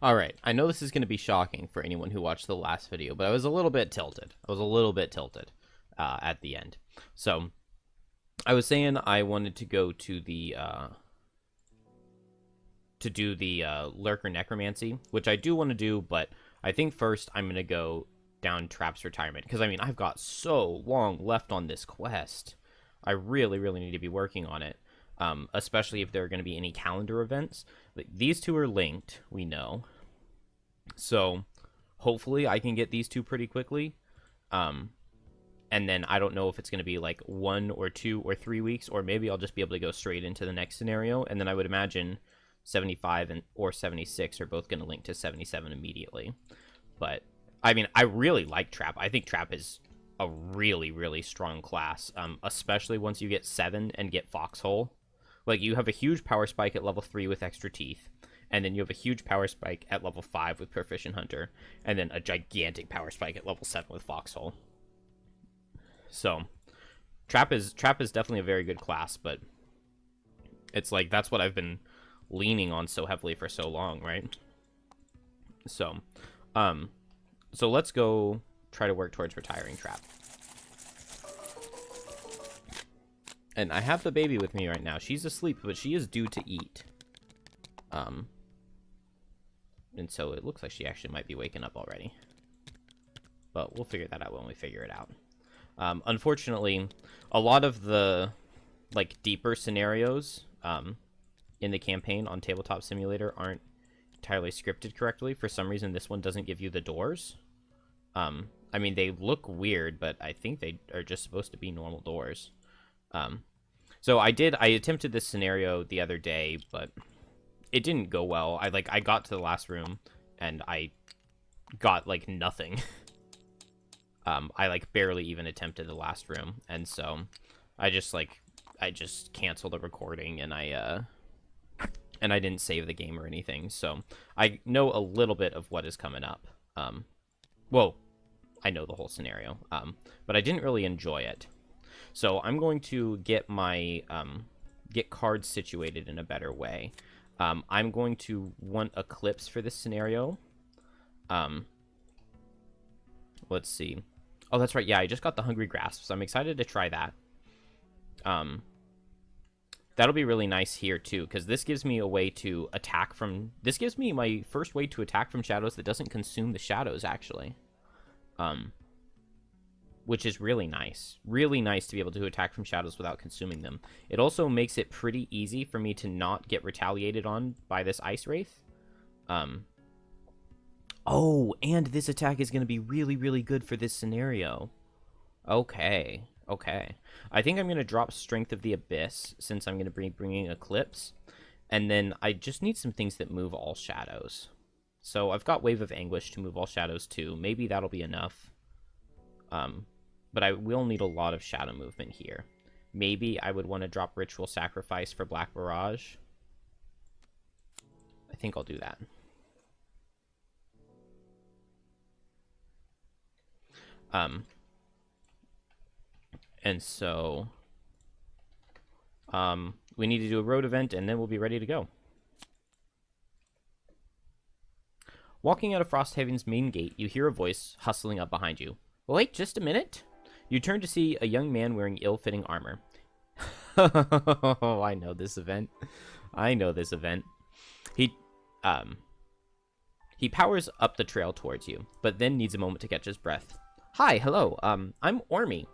Alright, I know this is going to be shocking for anyone who watched the last video, but I was a little bit tilted. At the end. So, I was saying I wanted to go to the, to do the Lurker Necromancy, which I do want to do, but I think first I'm going to go down Trap's Retirement, because, I mean, I've got so long left on this quest. I really, really need to be working on it, especially if there are going to be any calendar events. These two are linked, we know. So, hopefully I can get these two pretty quickly. And then I don't know if it's going to be like 1 or 2 or 3 weeks, or maybe I'll just be able to go straight into the next scenario. And then I would imagine 75 or 76 are both going to link to 77 immediately. But, I mean, I really like Trap. I think Trap is a really, really strong class, especially once you get 7 and get Foxhole. Like, you have a huge power spike at level 3 with extra teeth, and then you have a huge power spike at level 5 with Proficient Hunter, and then a gigantic power spike at level 7 with Foxhole. So, Trap is definitely a very good class, but it's like, that's what I've been leaning on so heavily for so long, right? So, so let's go try to work towards retiring Trap. And I have the baby with me right now. She's asleep, but she is due to eat. And so it looks like she actually might be waking up already. But we'll figure that out when we figure it out. Unfortunately, a lot of the, like, deeper scenarios in the campaign on Tabletop Simulator aren't entirely scripted correctly. For some reason, this one doesn't give you the doors. I mean, they look weird, but I think they are just supposed to be normal doors. So I attempted this scenario the other day, but it didn't go well. I got to the last room, and I got, like, nothing. I, like, barely even attempted the last room, and so I just canceled the recording, and I didn't save the game or anything, so I know a little bit of what is coming up. Well, I know the whole scenario, but I didn't really enjoy it. So I'm going to get my, get cards situated in a better way. I'm going to want Eclipse for this scenario. Let's see. Oh, that's right. Yeah, I just got the Hungry Grasp, so I'm excited to try that. That'll be really nice here, too, because this gives me a way to attack from... This gives me my first way to attack from shadows that doesn't consume the shadows, actually. Which is really nice. Really nice to be able to attack from shadows without consuming them. It also makes it pretty easy for me to not get retaliated on by this Ice Wraith. Oh, and this attack is going to be really, really good for this scenario. Okay, okay. I think I'm going to drop Strength of the Abyss, since I'm going to be bringing Eclipse. And then I just need some things that move all shadows. So I've got Wave of Anguish to move all shadows too. Maybe that'll be enough. But I will need a lot of shadow movement here. Maybe I would want to drop Ritual Sacrifice for Black Barrage. I think I'll do that. And so, we need to do a road event, and then we'll be ready to go. Walking out of Frosthaven's main gate, you hear a voice hustling up behind you. Wait, just a minute. You turn to see a young man wearing ill-fitting armor. Oh, I know this event. I know this event. He powers up the trail towards you, but then needs a moment to catch his breath. Hi, hello, I'm Ormy.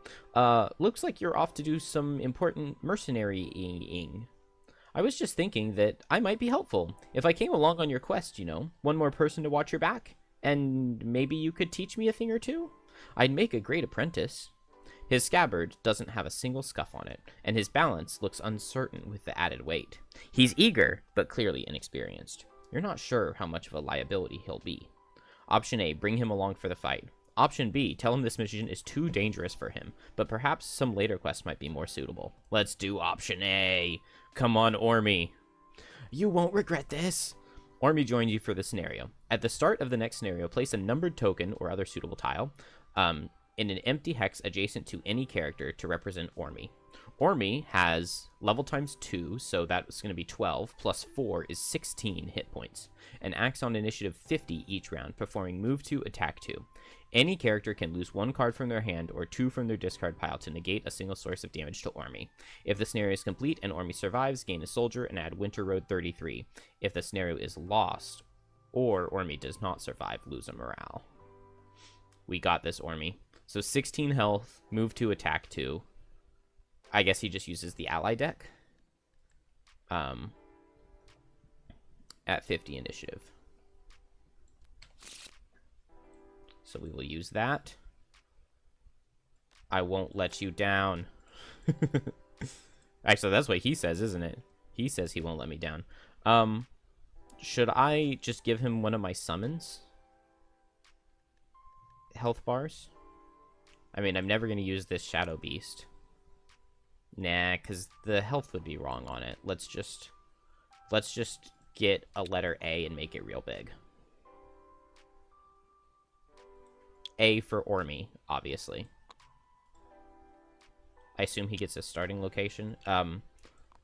Looks like you're off to do some important mercenary-ing. I was just thinking that I might be helpful. If I came along on your quest, you know, one more person to watch your back, and maybe you could teach me a thing or two? I'd make a great apprentice. His scabbard doesn't have a single scuff on it, and his balance looks uncertain with the added weight. He's eager, but clearly inexperienced. You're not sure how much of a liability he'll be. Option A, bring him along for the fight. Option B, tell him this mission is too dangerous for him, but perhaps some later quest might be more suitable. Let's do Option A. Come on, Ormy. You won't regret this. Ormy joins you for the scenario. At the start of the next scenario, place a numbered token or other suitable tile in an empty hex adjacent to any character to represent Ormy. Ormi has level times 2, so that's going to be 12, plus 4 is 16 hit points, and acts on initiative 50 each round, performing move 2, attack 2. Any character can lose 1 card from their hand or 2 from their discard pile to negate a single source of damage to Ormi. If the scenario is complete and Ormi survives, gain a soldier and add Winter Road 33. If the scenario is lost or Ormi does not survive, lose a morale. We got this, Ormi. So 16 health, move 2, attack 2. I guess he just uses the ally deck. At 50 initiative. So we will use that. I won't let you down. Actually, that's what he says, isn't it? He says he won't let me down. Should I just give him one of my summons? Health bars? I mean, I'm never going to use this Shadow Beast. Nah, because the health would be wrong on it. Let's just get a letter A and make it real big. A for Ormi, obviously. I assume he gets a starting location.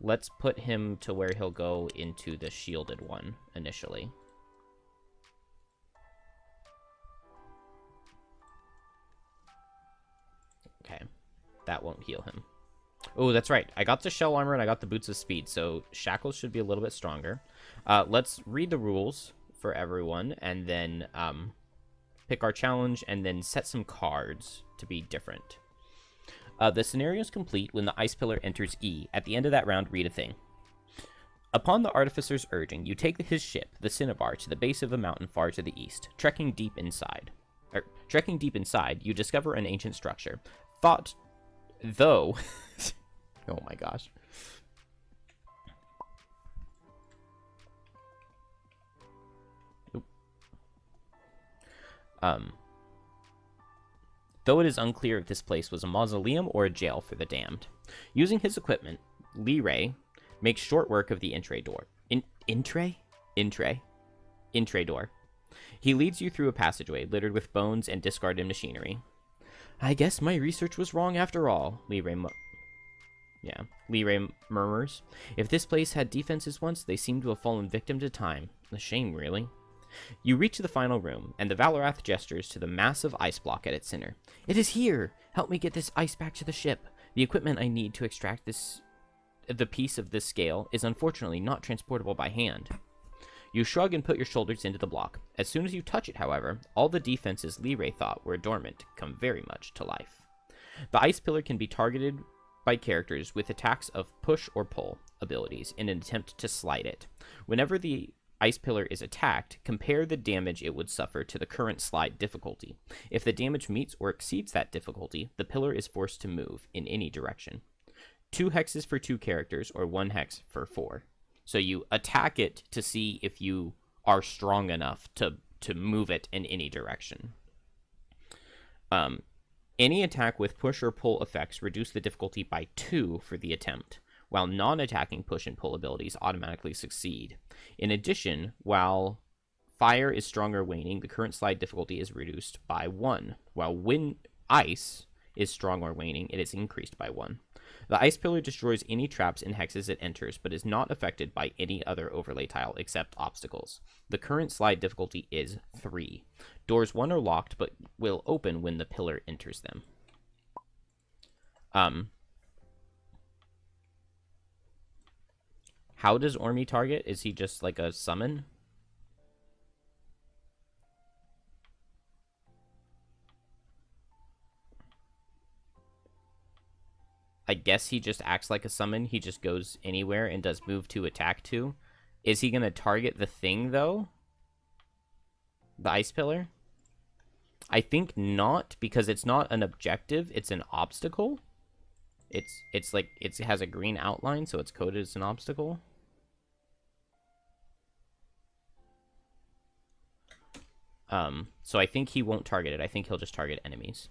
Let's put him to where he'll go into the shielded one initially. Okay, that won't heal him. Oh, that's right. I got the shell armor and I got the boots of speed, so shackles should be a little bit stronger. Let's read the rules for everyone and then pick our challenge and then set some cards to be different. The scenario is complete when the Ice Pillar enters E. At the end of that round, read a thing. Upon the Artificer's urging, you take his ship, the Cinnabar, to the base of a mountain far to the east. Trekking deep inside, you discover an ancient structure. Oh my gosh. Oop. Though it is unclear if this place was a mausoleum or a jail for the damned. Using his equipment, Lee makes short work of the entry door. Entry door. He leads you through a passageway littered with bones and discarded machinery. I guess my research was wrong after all, Lee Ray murmurs. If this place had defenses once, they seem to have fallen victim to time. A shame, really. You reach the final room, and the Valorath gestures to the massive ice block at its center. It is here! Help me get this ice back to the ship. The equipment I need to extract the piece of this scale is unfortunately not transportable by hand. You shrug and put your shoulders into the block. As soon as you touch it, however, all the defenses Lee thought were dormant come very much to life. The ice pillar can be targeted by characters with attacks of push or pull abilities in an attempt to slide it. Whenever the ice pillar is attacked, compare the damage it would suffer to the current slide difficulty. If the damage meets or exceeds that difficulty, the pillar is forced to move in any direction. 2 hexes for 2 characters, or 1 hex for 4. So you attack it to see if you are strong enough to move it in any direction. Any attack with push or pull effects reduce the difficulty by 2 for the attempt, while non-attacking push and pull abilities automatically succeed. In addition, while fire is strong or waning, the current slide difficulty is reduced by 1, while when ice is strong or waning, it is increased by 1. The ice pillar destroys any traps and hexes it enters, but is not affected by any other overlay tile except obstacles. The current slide difficulty is 3. Doors 1 are locked, but will open when the pillar enters them. How does Ormi target? Is he just like a summon? I guess he just acts like a summon. He just goes anywhere and does move 2, attack 2. Is he going to target the thing, though? The ice pillar? I think not, because it's not an objective. It's an obstacle. It's like, it has a green outline, so it's coded as an obstacle. So I think he won't target it. I think he'll just target enemies.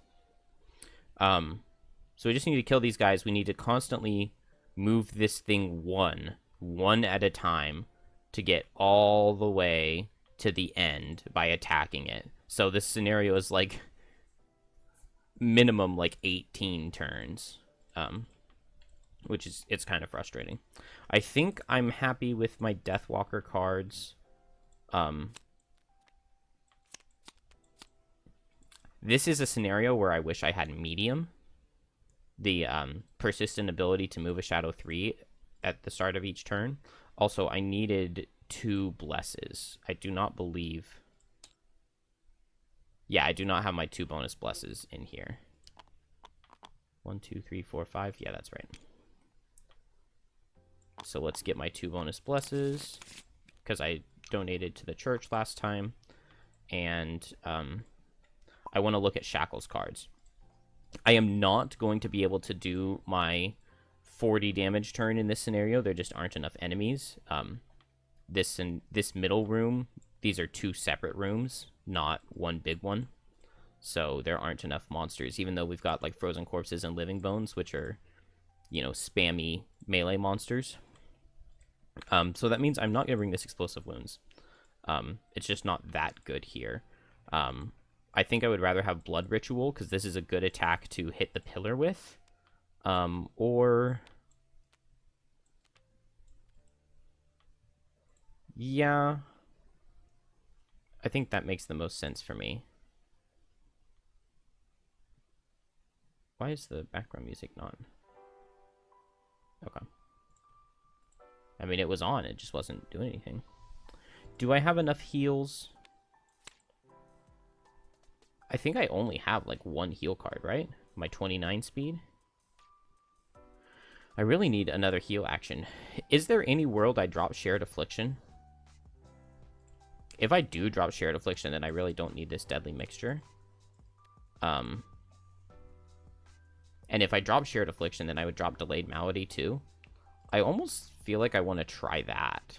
So we just need to kill these guys. We need to constantly move this thing one at a time to get all the way to the end by attacking it. So this scenario is like minimum like 18 turns. which is, it's kind of frustrating. I think I'm happy with my Deathwalker cards. This is a scenario where I wish I had medium. The persistent ability to move a Shadow 3 at the start of each turn. Also, I needed 2 blesses. I do not believe... Yeah, I do not have my 2 bonus blesses in here. 1, 2, 3, 4, 5. Yeah, that's right. So let's get my 2 bonus blesses, because I donated to the church last time. And I want to look at Shackles cards. I am not going to be able to do my 40 damage turn in this scenario. There just aren't enough enemies. This middle room, these are 2 separate rooms, not one big one. So there aren't enough monsters, even though we've got like Frozen Corpses and Living Bones, which are, you know, spammy melee monsters. So that means I'm not going to bring this Explosive Wounds. It's just not that good here. I think I would rather have Blood Ritual, because this is a good attack to hit the pillar with. Or... Yeah. I think that makes the most sense for me. Why is the background music not... Okay. I mean, it was on, it just wasn't doing anything. Do I have enough heals? I think I only have, like, 1 heal card, right? My 29 speed? I really need another heal action. Is there any world I drop Shared Affliction? If I do drop Shared Affliction, then I really don't need this Deadly Mixture. And if I drop Shared Affliction, then I would drop Delayed Malady, too. I almost feel like I want to try that.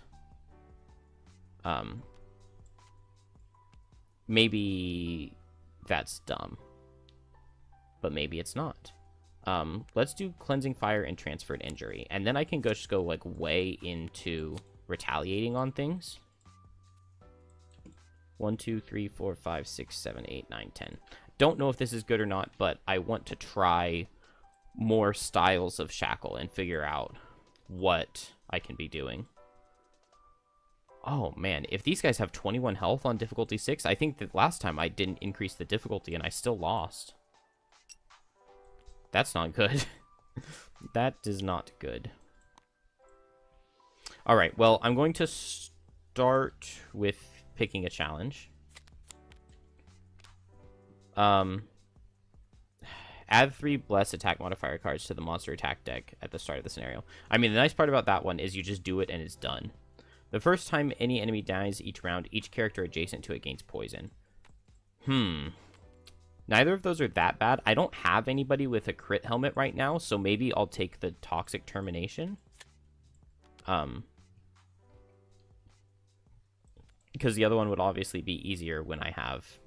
Maybe... that's dumb, but maybe it's not. Let's do Cleansing Fire and Transferred Injury, and then I can just go like way into retaliating on things. 1, 2, 3, 4, 5, 6, 7, 8, 9, 10. Don't know if this is good or not, but I want to try more styles of Shackle and figure out what I can be doing. Oh, man. If these guys have 21 health on difficulty 6, I think that last time I didn't increase the difficulty and I still lost. That's not good. That is not good. Alright, well, I'm going to start with picking a challenge. Add 3 Bless attack modifier cards to the monster attack deck at the start of the scenario. I mean, the nice part about that one is you just do it and it's done. The first time any enemy dies each round, each character adjacent to it gains poison. Neither of those are that bad. I don't have anybody with a crit helmet right now, so maybe I'll take the Toxic Termination. Because the other one would obviously be easier when I have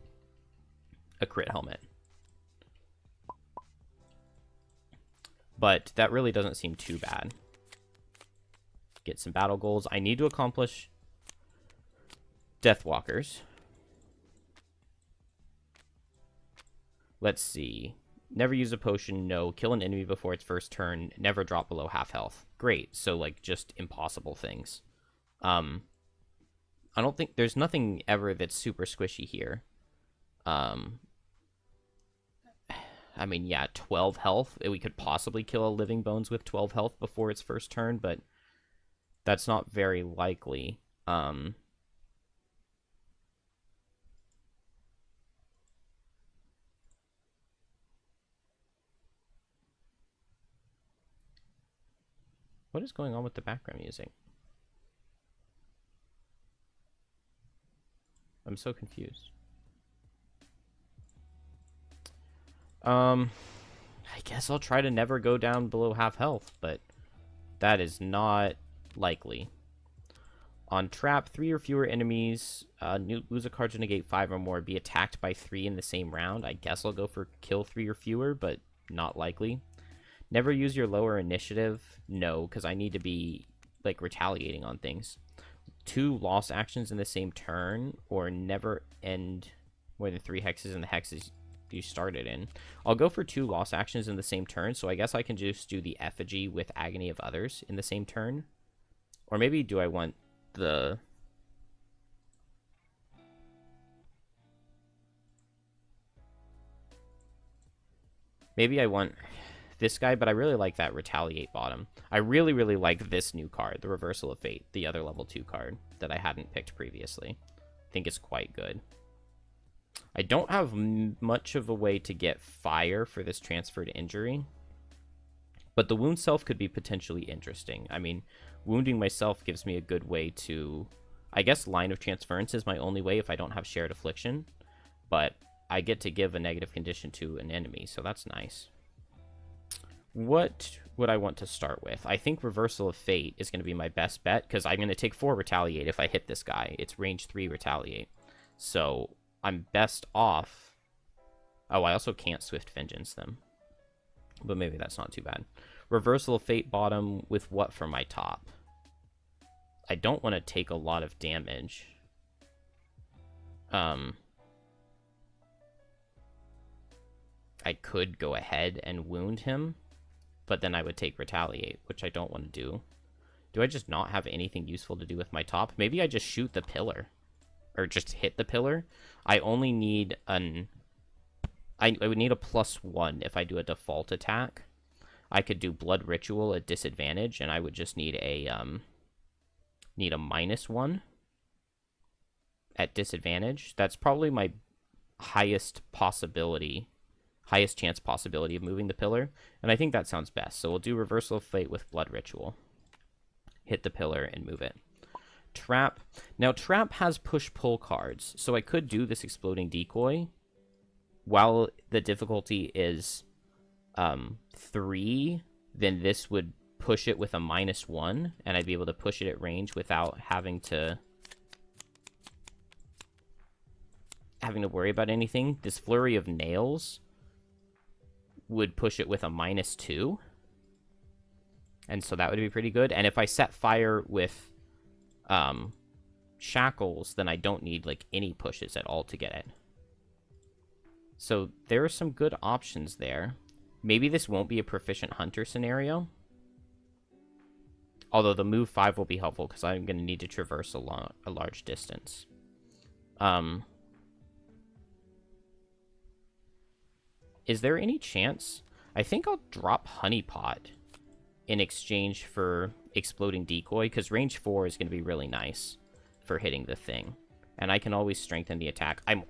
a crit helmet. But that really doesn't seem too bad. Get some battle goals. I need to accomplish Deathwalkers. Let's see. Never use a potion. No. Kill an enemy before its first turn. Never drop below half health. Great. So, like, just impossible things. I don't think... There's nothing ever that's super squishy here. I mean, yeah, 12 health. We could possibly kill a Living Bones with 12 health before its first turn, but... that's not very likely. What is going on with the background music? I'm so confused. I guess I'll try to never go down below half health, but that is not likely. On trap, 3 or fewer enemies, lose a card to negate 5 or more, be attacked by 3 in the same round. I guess I'll go for kill 3 or fewer, but not likely. Never use your lower initiative. No, because I need to be, like, retaliating on things. 2 lost actions in the same turn, or never end more than 3 hexes, and the hex is you started in. I'll go for 2 loss actions in the same turn, so I guess I can just do the Effigy with Agony of Others in the same turn. Or maybe do I want the... Maybe I want this guy, but I really like that Retaliate bottom. I really, really like this new card, the Reversal of Fate, the other level 2 card that I hadn't picked previously. I think it's quite good. I don't have much of a way to get fire for this transferred injury, but the wound self could be potentially interesting. I mean, wounding myself gives me a good way to... I guess line of transference is my only way if I don't have shared affliction, but I get to give a negative condition to an enemy, so that's nice. What would I want to start with? I think Reversal of Fate is going to be my best bet, because I'm going to take 4 Retaliate if I hit this guy. It's range 3 Retaliate. So I'm best off... Oh, I also can't Swift Vengeance them. But maybe that's not too bad. Reversal of Fate bottom with what for my top? I don't want to take a lot of damage. I could go ahead and wound him, but then I would take Retaliate, which I don't want to do. Do I just not have anything useful to do with my top? Maybe I just shoot the pillar. Or just hit the pillar. I only need an... I would need a +1 if I do a default attack. I could do Blood Ritual at disadvantage, and I would just need a -1 at disadvantage. That's probably my highest chance possibility of moving the pillar, and I think that sounds best. So we'll do Reversal of Fate with Blood Ritual. Hit the pillar and move it. Trap. Now, Trap has push-pull cards, so I could do this Exploding Decoy. While the difficulty is 3, then this would push it with a -1, and I'd be able to push it at range without having to worry about anything. This Flurry of Nails would push it with a -2, and so that would be pretty good. And if I set fire with Shackles, then I don't need like any pushes at all to get it. So there are some good options there. Maybe this won't be a Proficient Hunter scenario, although the move 5 will be helpful because I'm going to need to traverse a large distance. Is there any chance? I think I'll drop Honeypot in exchange for Exploding Decoy, because range 4 is going to be really nice for hitting the thing. And I can always strengthen the attack. I'm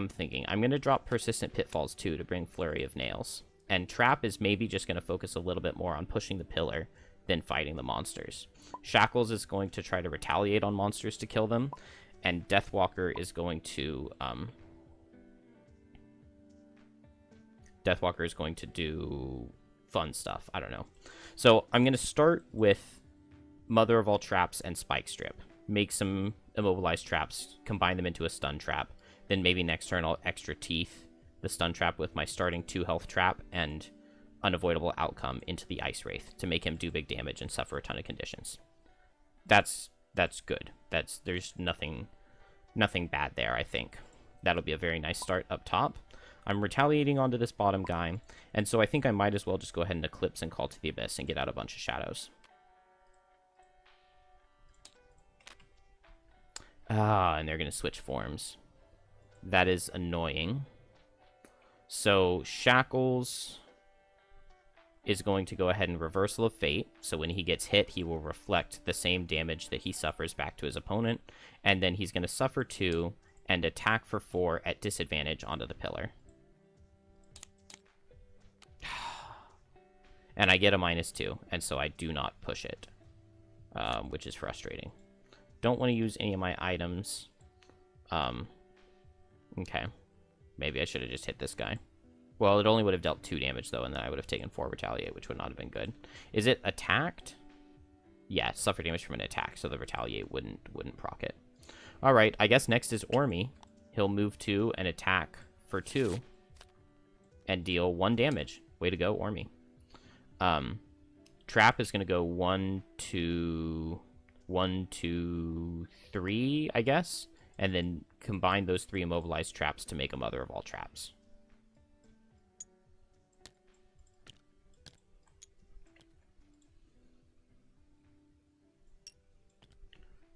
thinking I'm going to drop Persistent Pitfalls too to bring Flurry of Nails. And Trap is maybe just going to focus a little bit more on pushing the pillar than fighting the monsters. Shackles is going to try to retaliate on monsters to kill them. And Deathwalker is going to... Deathwalker is going to do fun stuff. I don't know. So I'm going to start with Mother of All Traps and Spike Strip. Make some immobilized traps, combine them into a stun trap. Then maybe next turn I'll extra teeth the stun trap with my starting 2 health trap and Unavoidable Outcome into the Ice Wraith to make him do big damage and suffer a ton of conditions. That's good. There's nothing bad there, I think. That'll be a very nice start up top. I'm retaliating onto this bottom guy, and so I think I might as well just go ahead and Eclipse and Call to the Abyss and get out a bunch of shadows. And they're going to switch forms. That is annoying. So Shackles is going to go ahead and Reversal of Fate, so when he gets hit, he will reflect the same damage that he suffers back to his opponent, and then he's going to suffer 2 and attack for 4 at disadvantage onto the pillar. And I get a -2, and so I do not push it, which is frustrating. Don't want to use any of my items. Okay. Maybe I should have just hit this guy. Well, it only would have dealt 2 damage, though, and then I would have taken 4 Retaliate, which would not have been good. Is it attacked? Yeah, suffer damage from an attack, so the Retaliate wouldn't proc it. Alright, I guess next is Ormy. He'll move 2 and attack for 2 and deal 1 damage. Way to go, Ormy. Trap is going to go 1, 2, 3, I guess, and then combine those 3 immobilized traps to make a mother of all traps.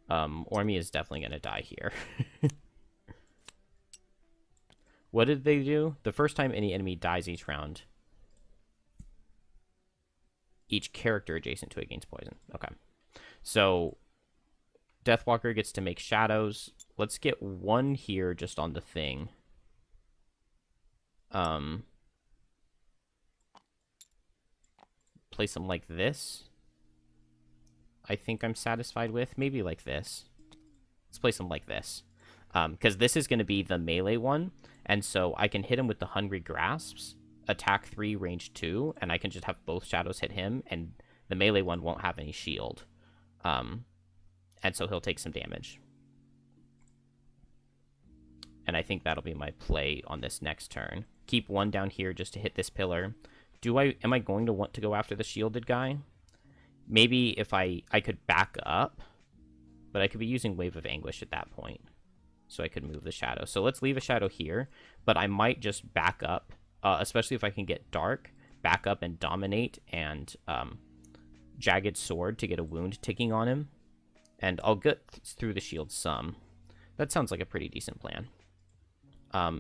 Ormy is definitely going to die here. What did they do? The first time any enemy dies each round, each character adjacent to it gains poison. Okay. So, Deathwalker gets to make shadows. Let's get 1 here just on the thing. Place them like this. I think I'm satisfied with. Maybe like this. Let's place them like this. Because this is going to be the melee one, and so I can hit him with the Hungry Grasps, attack 3, range 2, and I can just have both shadows hit him, and the melee one won't have any shield. And so he'll take some damage. And I think that'll be my play on this next turn. Keep 1 down here just to hit this pillar. Am I going to want to go after the shielded guy? Maybe if I could back up, but I could be using Wave of Anguish at that point. So I could move the shadow. So let's leave a shadow here, but I might just back up, especially if I can get Dark, back up and Dominate and Jagged Sword to get a wound ticking on him. And I'll get through the shield some. That sounds like a pretty decent plan.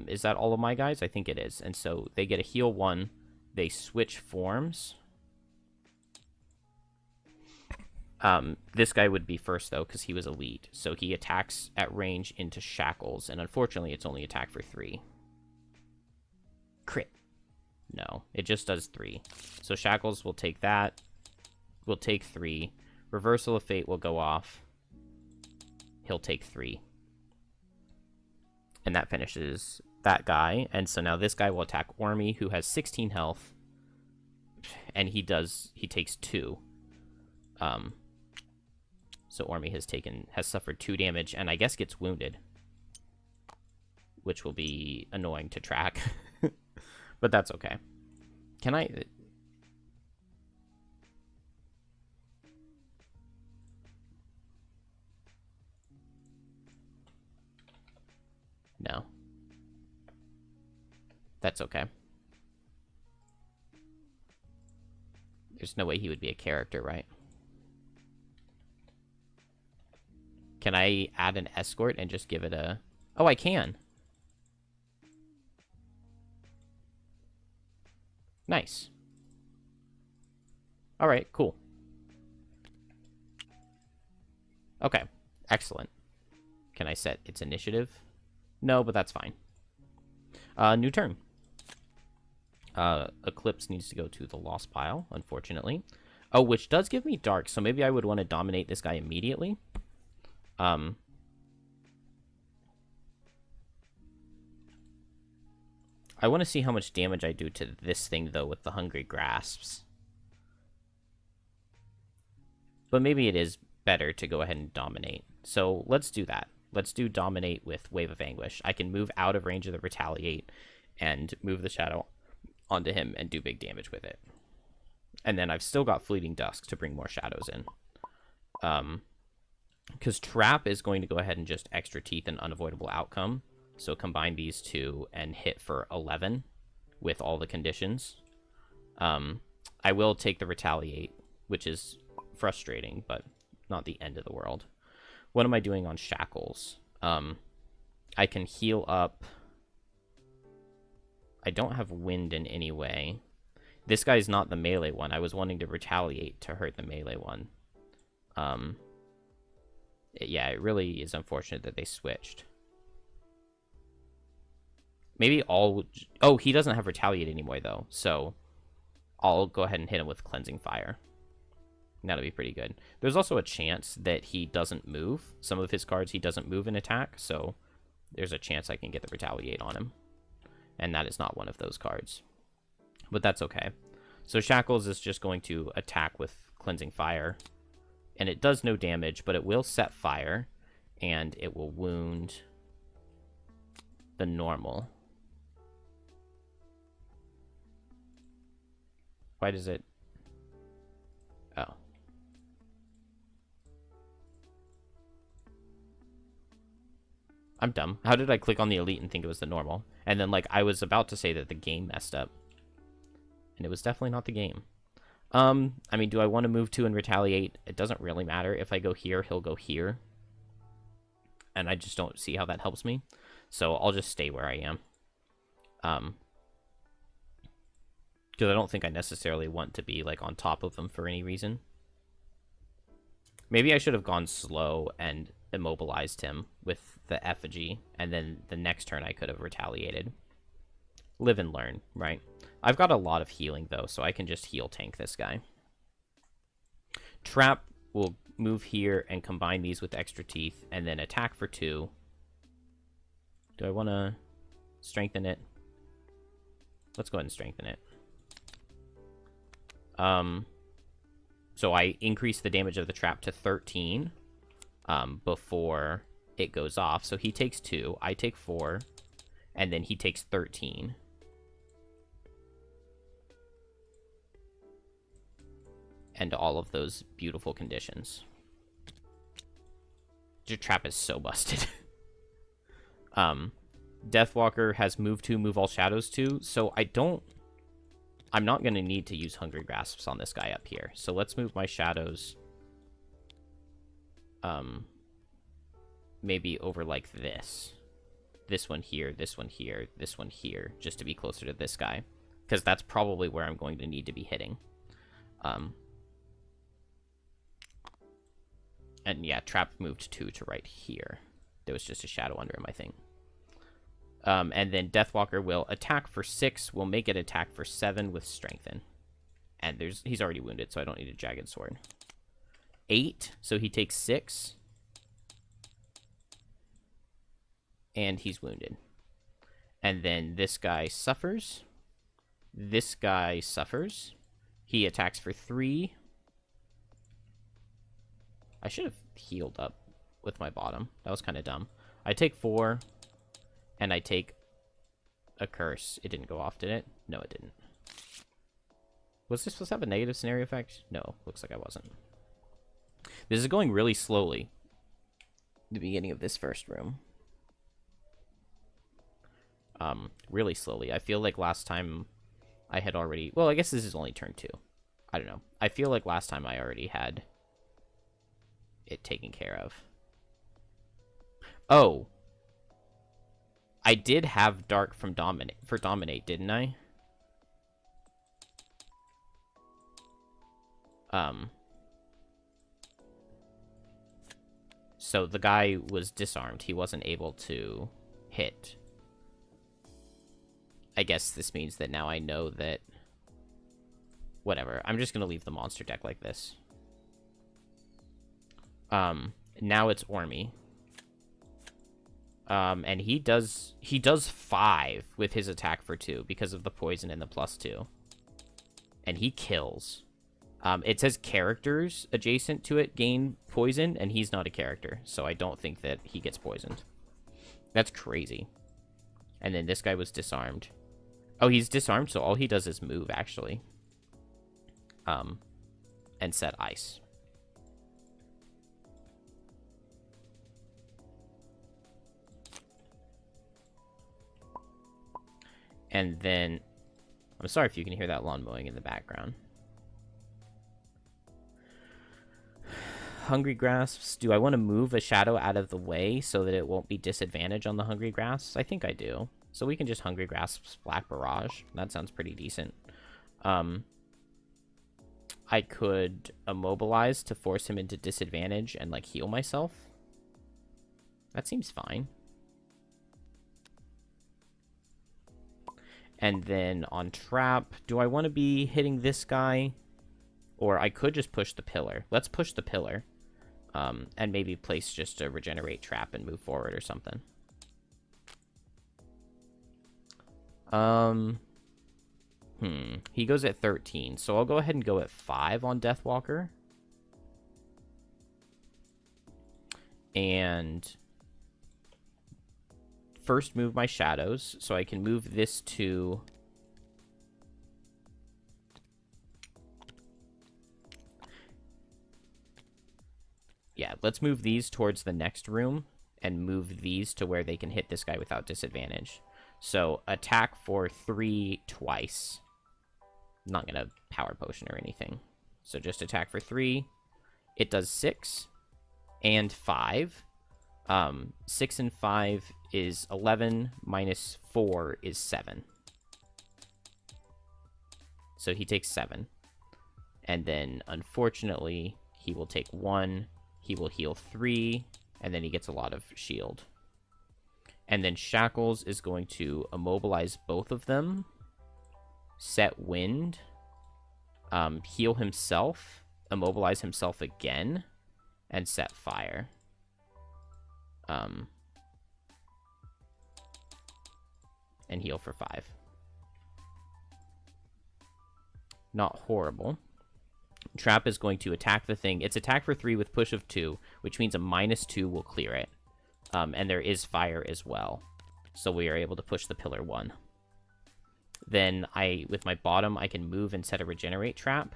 Is that all of my guys? I think it is. And so they get a heal 1. They switch forms. This guy would be first, though, because he was elite. So he attacks at range into Shackles, and unfortunately, it's only attack for 3. Crit. No, it just does 3. So Shackles will take that. Will take 3. Reversal of Fate will go off. He'll take 3. And that finishes that guy. And so now this guy will attack Ormy, who has 16 health. And he takes 2. So Ormy has suffered 2 damage, and I guess gets wounded, which will be annoying to track, but that's okay. Can I? No. That's okay. There's no way he would be a character, right? Can I add an escort and just give it a... Oh, I can. Nice. All right, cool. Okay, excellent. Can I set its initiative? No, but that's fine. New turn. Eclipse needs to go to the lost pile, unfortunately. Oh, which does give me Dark, so maybe I would want to dominate this guy immediately. I want to see how much damage I do to this thing, though, with the Hungry Grasps. But maybe it is better to go ahead and dominate. So let's do that. Let's do dominate with Wave of Anguish. I can move out of range of the retaliate and move the shadow onto him and do big damage with it. And then I've still got Fleeting Dusk to bring more shadows in. Because Trap is going to go ahead and just extra teeth an unavoidable outcome. So combine these 2 and hit for 11 with all the conditions. I will take the retaliate, which is frustrating, but not the end of the world. What am I doing on Shackles? I can heal up. I don't have wind in any way. This guy's not the melee one. I was wanting to retaliate to hurt the melee one. Yeah, it really is unfortunate that they switched. Maybe all... Oh, he doesn't have retaliate anymore, though. So I'll go ahead and hit him with Cleansing Fire. That'll be pretty good. There's also a chance that he doesn't move. Some of his cards, he doesn't move in attack. So there's a chance I can get the retaliate on him. And that is not one of those cards. But that's okay. So Shackles is just going to attack with Cleansing Fire. And it does no damage, but it will set fire, and it will wound the normal. Why does it... Oh. I'm dumb. How did I click on the elite and think it was the normal? And then, like, I was about to say that the game messed up. And it was definitely not the game. I mean, do I want to move 2 and retaliate? It doesn't really matter. If I go here, he'll go here. And I just don't see how that helps me. So I'll just stay where I am. Because I don't think I necessarily want to be, like, on top of them for any reason. Maybe I should have gone slow and immobilized him with the effigy, and then the next turn I could have retaliated. Live and learn, right? I've got a lot of healing, though, so I can just heal tank this guy. Trap will move here and combine these with extra teeth, and then attack for 2. Do I want to strengthen it? Let's go ahead and strengthen it. So I increase the damage of the trap to 13 before it goes off. So he takes 2, I take 4, and then he takes 13. And all of those beautiful conditions. Your trap is so busted. Deathwalker has move 2, move all shadows 2, so I'm not going to need to use Hungry Grasps on this guy up here. So let's move my shadows maybe over like this. This one here, this one here, this one here, just to be closer to this guy. Because that's probably where I'm going to need to be hitting. And yeah, Trap moved 2 to right here. There was just a shadow under him, I think. And then Deathwalker will attack for 6. We'll make it attack for 7 with Strengthen. And he's already wounded, so I don't need a Jagged Sword. 8, so he takes 6. And he's wounded. And then this guy suffers. This guy suffers. He attacks for 3. I should have healed up with my bottom. That was kind of dumb. I take 4. And I take a curse. It didn't go off, did it? No, it didn't. Was this supposed to have a negative scenario effect? No, looks like I wasn't. This is going really slowly. The beginning of this first room. Really slowly. I feel like last time I had already... Well, I guess this is only turn 2. I don't know. I feel like last time I already had it taken care of. Oh. I did have Dark for Dominate, didn't I? So the guy was disarmed. He wasn't able to hit. I guess this means that now I know that... Whatever. I'm just going to leave the monster deck like this. Now it's Ormy. And he does 5 with his attack for 2 because of the poison and the +2. And he kills. It says characters adjacent to it gain poison, and he's not a character, so I don't think that he gets poisoned. That's crazy. And then this guy was disarmed. Oh, he's disarmed, so all he does is move, actually. And set ice. And then, I'm sorry if you can hear that lawn mowing in the background. Hungry Grasps. Do I want to move a shadow out of the way so that it won't be disadvantage on the Hungry Grasps? I think I do. So we can just Hungry Grasps Black Barrage. That sounds pretty decent. I could immobilize to force him into disadvantage and, like, heal myself. That seems fine. And then on Trap, do I want to be hitting this guy? Or I could just push the pillar. Let's push the pillar. And maybe place just a regenerate trap and move forward or something. He goes at 13, so I'll go ahead and go at 5 on Deathwalker. And first move my shadows, so I can move this to... Yeah, let's move these towards the next room, and move these to where they can hit this guy without disadvantage. So attack for 3 twice. I'm not going to power potion or anything. So just attack for 3. It does 6 and 5. 6 and 5 is 11, minus 4 is 7. So he takes 7. And then, unfortunately, he will take 1. He will heal 3, and then he gets a lot of shield. And then Shackles is going to immobilize both of them, set Wind, heal himself, immobilize himself again, and set Fire. And heal for 5. Not horrible. Trap is going to attack the thing. It's attack for 3 with push of 2, which means a -2 will clear it. And there is fire as well. So we are able to push the pillar 1. Then with my bottom, I can move and set a regenerate trap.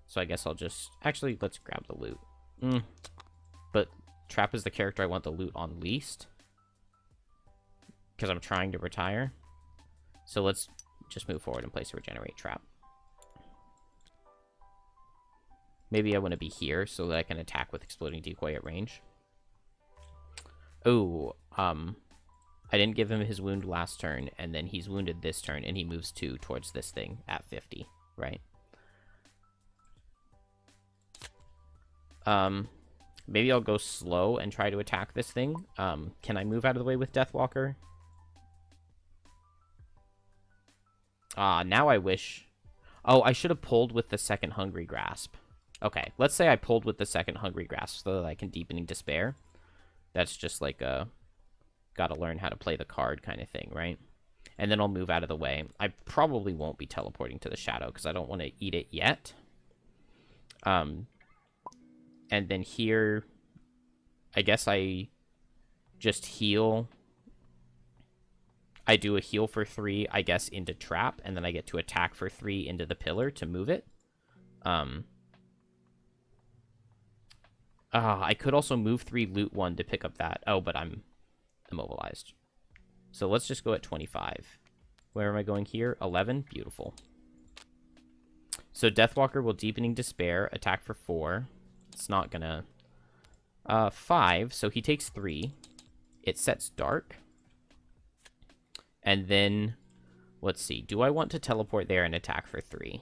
So I guess I'll just... Actually, let's grab the loot. But Trap is the character I want the loot on least. Because I'm trying to retire. So let's just move forward and place a regenerate trap. Maybe I want to be here so that I can attack with exploding decoy at range. Oh, I didn't give him his wound last turn, and then he's wounded this turn, and he moves 2 towards this thing at 50, right? Maybe I'll go slow and try to attack this thing. Can I move out of the way with Deathwalker? Now I wish... Oh, I should have pulled with the second Hungry Grasp. Okay, let's say I pulled with the second Hungry Grasp so that I can Deepening Despair. That's just like a gotta learn how to play the card kind of thing, right? And then I'll move out of the way. I probably won't be teleporting to the shadow because I don't want to eat it yet. And then here, I guess I just heal. I do a heal for 3, I guess, into Trap, and then I get to attack for 3 into the pillar to move it. I could also move 3, loot 1 to pick up that. Oh, but I'm immobilized. So let's just go at 25. Where am I going here? 11? Beautiful. So Deathwalker will Deepening Despair, attack for 4. It's not gonna... 5, so he takes 3. It sets Dark. And then, let's see. Do I want to teleport there and attack for 3?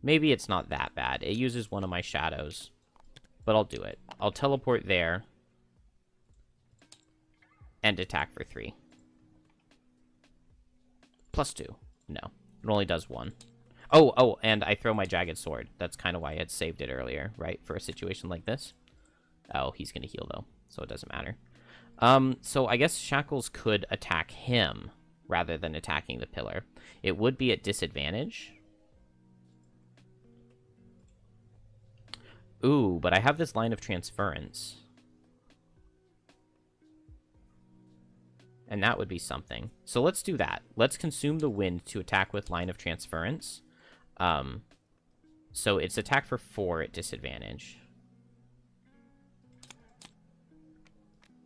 Maybe it's not that bad. It uses one of my shadows. But I'll do it. I'll teleport there. And attack for 3. +2. No. It only does 1. Oh, and I throw my Jagged Sword. That's kind of why I had saved it earlier, right? For a situation like this. Oh, he's going to heal, though. So it doesn't matter. So I guess Shackles could attack him rather than attacking the pillar. It would be at disadvantage. Ooh, but I have this line of transference. And that would be something. So let's do that. Let's consume the wind to attack with line of transference. So it's attack for 4 at disadvantage.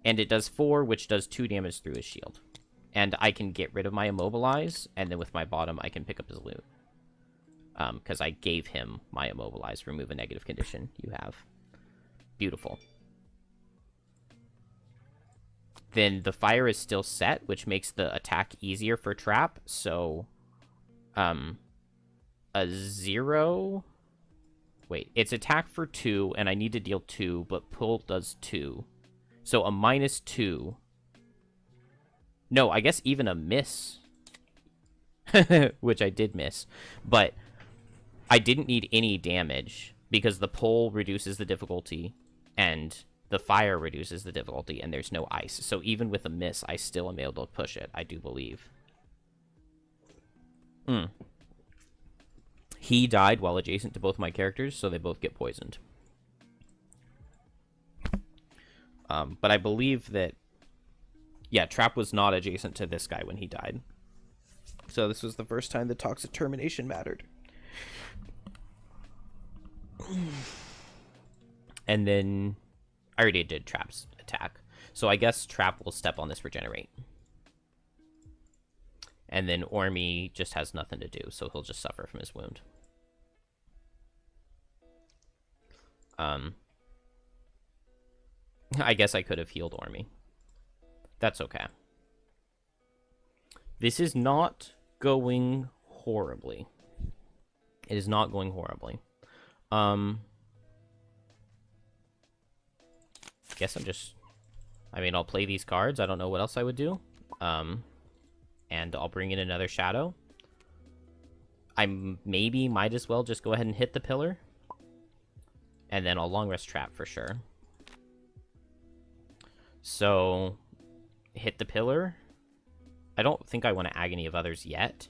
And it does 4, which does 2 damage through his shield. And I can get rid of my Immobilize, and then with my bottom, I can pick up his loot. Because I gave him my Immobilize. Remove a negative condition you have. Beautiful. Then the fire is still set, which makes the attack easier for Trap. So, a 0... Wait, it's attack for 2, and I need to deal 2, but pull does 2. So a -2. No, I guess even a miss. Which I did miss. But I didn't need any damage, because the pull reduces the difficulty, and the fire reduces the difficulty, and there's no ice. So even with a miss, I still am able to push it, I do believe. He died while adjacent to both my characters, so they both get poisoned. But I believe that... Yeah, Trap was not adjacent to this guy when he died. So this was the first time the Toxic Termination mattered. And then... I already did Trap's attack. So I guess Trap will step on this regenerate. And then Ormy just has nothing to do, so he'll just suffer from his wound. I guess I could have healed Ormy. That's okay. This is not going horribly. It is not going horribly. I guess I'm just... I mean, I'll play these cards. I don't know what else I would do. And I'll bring in another Shadow. I maybe might as well just go ahead and hit the pillar. And then I'll long rest Trap for sure. So, hit the pillar. I don't think I want to Agony of Others yet.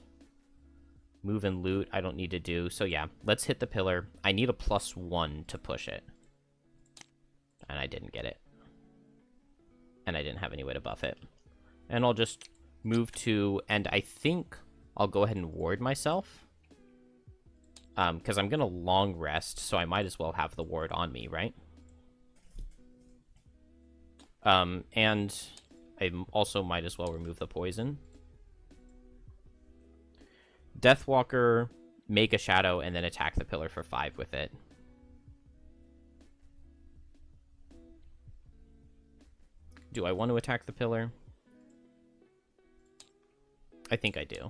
Move and loot, I don't need to do. So yeah, let's hit the pillar. I need a +1 to push it. And I didn't get it. And I didn't have any way to buff it. And I'll just move to... And I think I'll go ahead and ward myself. Because I'm going to long rest, so I might as well have the ward on me, right? And I also might as well remove the poison. Deathwalker, make a Shadow, and then attack the pillar for 5 with it. Do I want to attack the pillar? I think I do.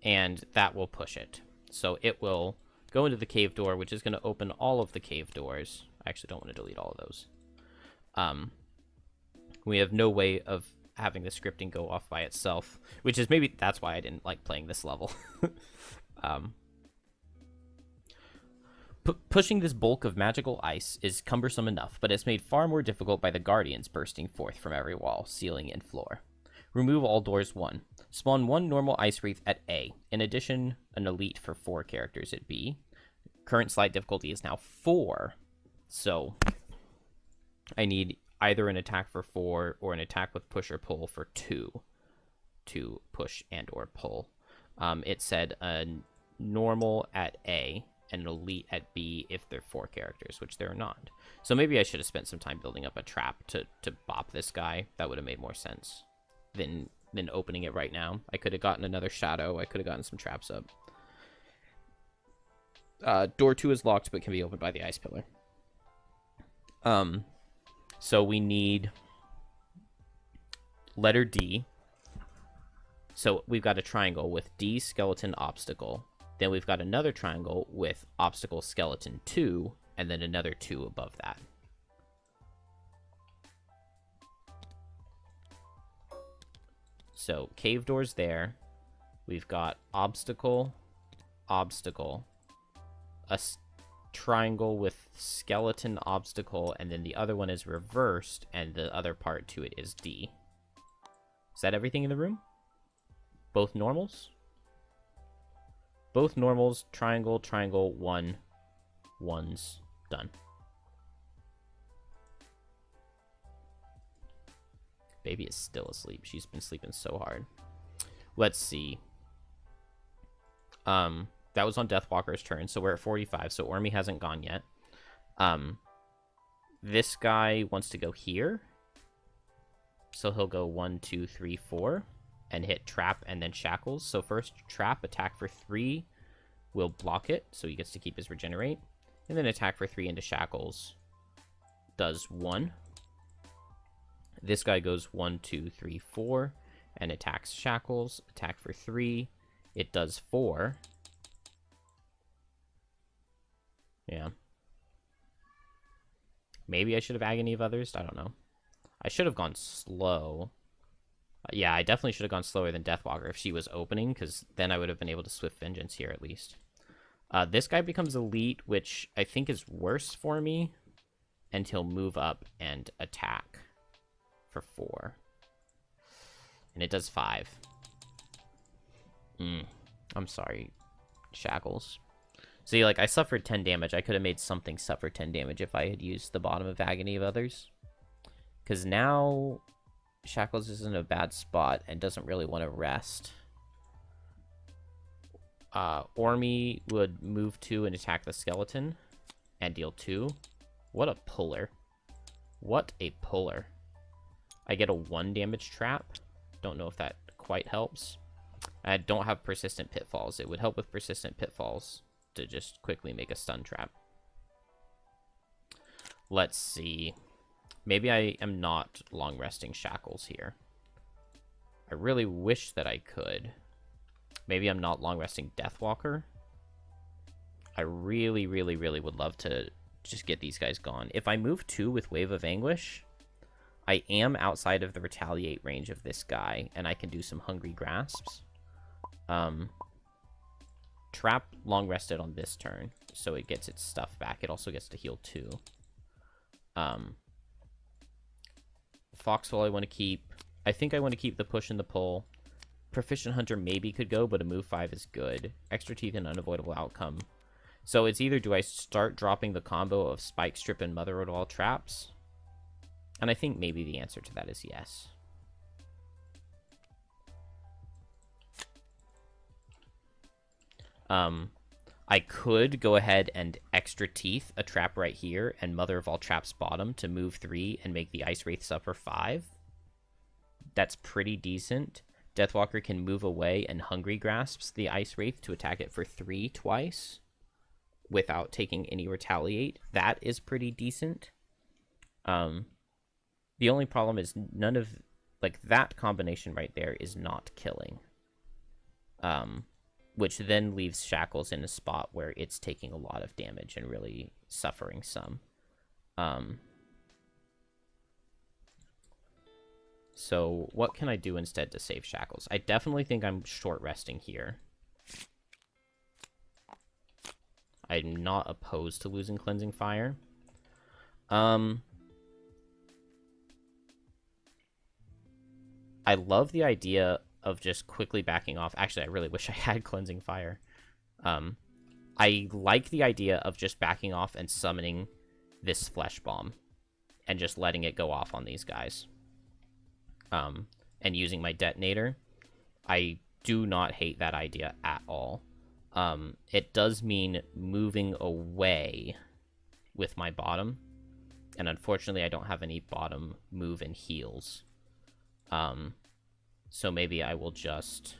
And that will push it. So it will go into the cave door, which is going to open all of the cave doors. I actually don't want to delete all of those. We have no way of having the scripting go off by itself, which is maybe that's why I didn't like playing this level. Pushing this bulk of magical ice is cumbersome enough, but it's made far more difficult by the guardians bursting forth from every wall, ceiling, and floor. Remove all doors 1. Spawn 1 normal ice wraith at A. In addition, an elite for 4 characters at B. Current slide difficulty is now 4, so I need either an attack for 4 or an attack with push or pull for 2 to push and or pull. It said a normal at A and an elite at B if they're 4 characters, which they're not. So maybe I should have spent some time building up a trap to bop this guy. That would have made more sense than opening it right now. I could have gotten another Shadow. I could have gotten some traps up. Door 2 is locked, but can be opened by the ice pillar. So we need letter D. So we've got a triangle with D, skeleton, obstacle. Then we've got another triangle with obstacle, skeleton, 2, and then another 2 above that. So cave doors there. We've got obstacle, obstacle, a triangle with skeleton, obstacle, and then the other one is reversed, and the other part to it is D. Is that everything in the room? Both normals? Both normals, triangle, triangle, 1, 1s, done. Baby is still asleep. She's been sleeping so hard. Let's see. That was on Deathwalker's turn, so we're at 45, so Ormy hasn't gone yet. This guy wants to go here. So he'll go 1, 2, 3, 4, and hit Trap and then Shackles. So first Trap, attack for 3, will block it, so he gets to keep his Regenerate. And then attack for 3 into Shackles. Does 1. This guy goes 1, 2, 3, 4, and attacks Shackles. Attack for 3. It does 4. Yeah. Maybe I should have Agony of Others. I don't know. I should have gone slow. Yeah, I definitely should have gone slower than Deathwalker if she was opening, because then I would have been able to Swift Vengeance here at least. This guy becomes Elite, which I think is worse for me, and he'll move up and attack for 4. And it does 5. I'm sorry, Shackles. See, like, I suffered 10 damage. I could have made something suffer 10 damage if I had used the bottom of Agony of Others. Because now Shackles is in a bad spot and doesn't really want to rest. Ormy would move 2 and attack the skeleton and deal 2. What a puller. What a puller. I get a 1 damage trap. Don't know if that quite helps. I don't have persistent pitfalls. It would help with persistent pitfalls to just quickly make a stun trap. Let's see. Maybe I am not long resting shackles here. I really wish that I could. Maybe I'm not long resting Deathwalker. I really, really, really would love to just get these guys gone. If I move 2 with Wave of Anguish, I am outside of the retaliate range of this guy, and I can do some Hungry Grasps. Trap long rested on this turn, so it gets its stuff back. It also gets to heal 2. Foxhole I want to keep. I think I want to keep the push and the pull. Proficient Hunter maybe could go, but a move 5 is good. Extra Teeth and Unavoidable Outcome. So it's either do I start dropping the combo of Spike Strip and Mother of All Traps? And I think maybe the answer to that is yes. I could go ahead and Extra Teeth a trap right here and Mother of All Traps bottom to move 3 and make the Ice Wraith suffer 5. That's pretty decent. Deathwalker can move away and Hungry Grasps the Ice Wraith to attack it for 3 twice without taking any retaliate. That is pretty decent. The only problem is none of, like, that combination right there is not killing. Which then leaves Shackles in a spot where it's taking a lot of damage and really suffering some. So what can I do instead to save Shackles? I definitely think I'm short resting here. I'm not opposed to losing Cleansing Fire. I love the idea of just quickly backing off. Actually, I really wish I had Cleansing Fire. I like the idea of just backing off and summoning this Flesh Bomb and just letting it go off on these guys. And using my detonator. I do not hate that idea at all. It does mean moving away with my bottom. And unfortunately, I don't have any bottom move and heals. So maybe I will just...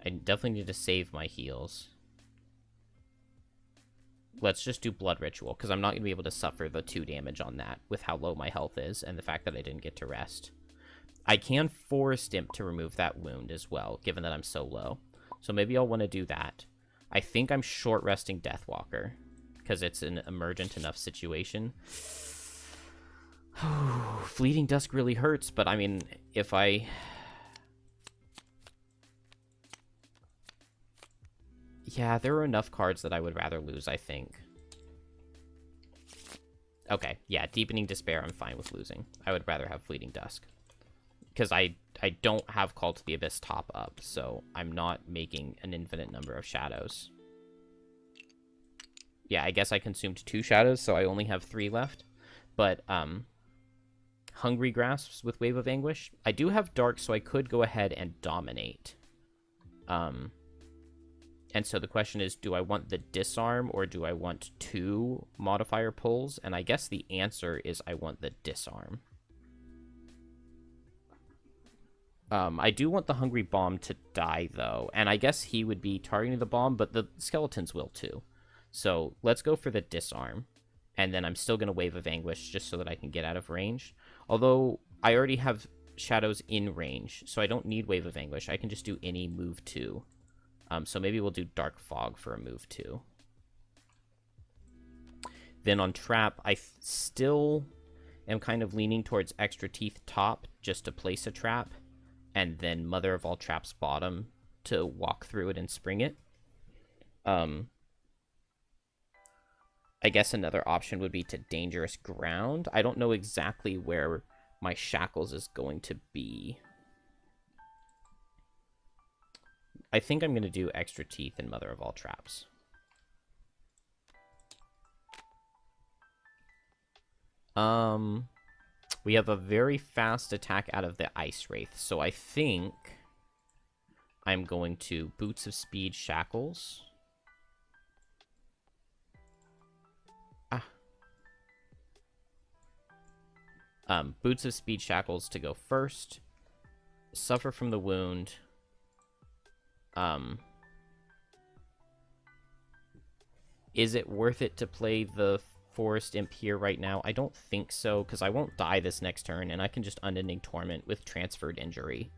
I definitely need to save my heals. Let's just do Blood Ritual, because I'm not going to be able to suffer the 2 damage on that with how low my health is and the fact that I didn't get to rest. I can Forest Imp to remove that wound as well, given that I'm so low. So maybe I'll want to do that. I think I'm short resting Deathwalker, because it's an emergent enough situation. Fleeting Dusk really hurts, but I mean, if I... Yeah, there are enough cards that I would rather lose, I think. Okay, yeah, Deepening Despair I'm fine with losing. I would rather have Fleeting Dusk. Because I don't have Call to the Abyss top up, so I'm not making an infinite number of shadows. Yeah, I guess I consumed 2 shadows, so I only have 3 left. But, Hungry Grasps with Wave of Anguish. I do have Dark, so I could go ahead and Dominate. And so the question is, do I want the Disarm or do I want 2 modifier pulls? And I guess the answer is I want the Disarm. I do want the Hungry Bomb to die, though. And I guess he would be targeting the bomb, but the skeletons will, too. So let's go for the Disarm. And then I'm still going to Wave of Anguish just so that I can get out of range. Although I already have shadows in range, so I don't need Wave of Anguish. I can just do any move 2. So maybe we'll do Dark Fog for a move 2. Then on Trap, I still am kind of leaning towards Extra Teeth top just to place a trap. And then Mother of All Traps bottom to walk through it and spring it. I guess another option would be to Dangerous Ground. I don't know exactly where my Shackles is going to be. I think I'm going to do Extra Teeth and Mother of All Traps. We have a very fast attack out of the Ice Wraith, so I think I'm going to Boots of Speed Shackles. Boots of Speed Shackles to go first. Suffer from the wound. Is it worth it to play the Forest Imp here right now? I don't think so, because I won't die this next turn, and I can just Unending Torment with Transferred Injury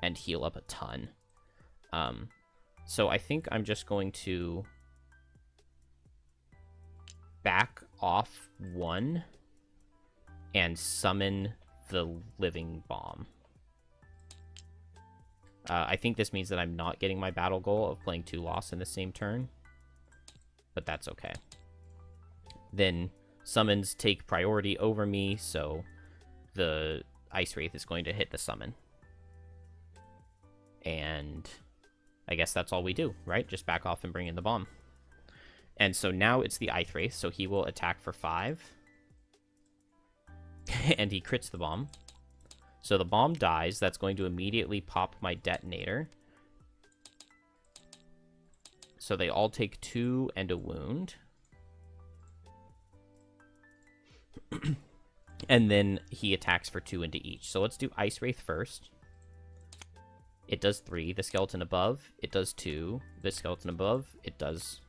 and heal up a ton. So I think I'm just going to back off 1 and summon the Living Bomb. I think this means that I'm not getting my battle goal of playing 2 loss in the same turn, but that's okay. Then summons take priority over me, so the Ice Wraith is going to hit the summon. And I guess that's all we do, right? Just back off and bring in the bomb. And so now it's the Ice Wraith, so he will attack for 5. And he crits the bomb. So the bomb dies. That's going to immediately pop my detonator. So they all take 2 and a wound. And then he attacks for 2 into each. So let's do Ice Wraith first. It does 3. The skeleton above, it does 2. The skeleton above, it does...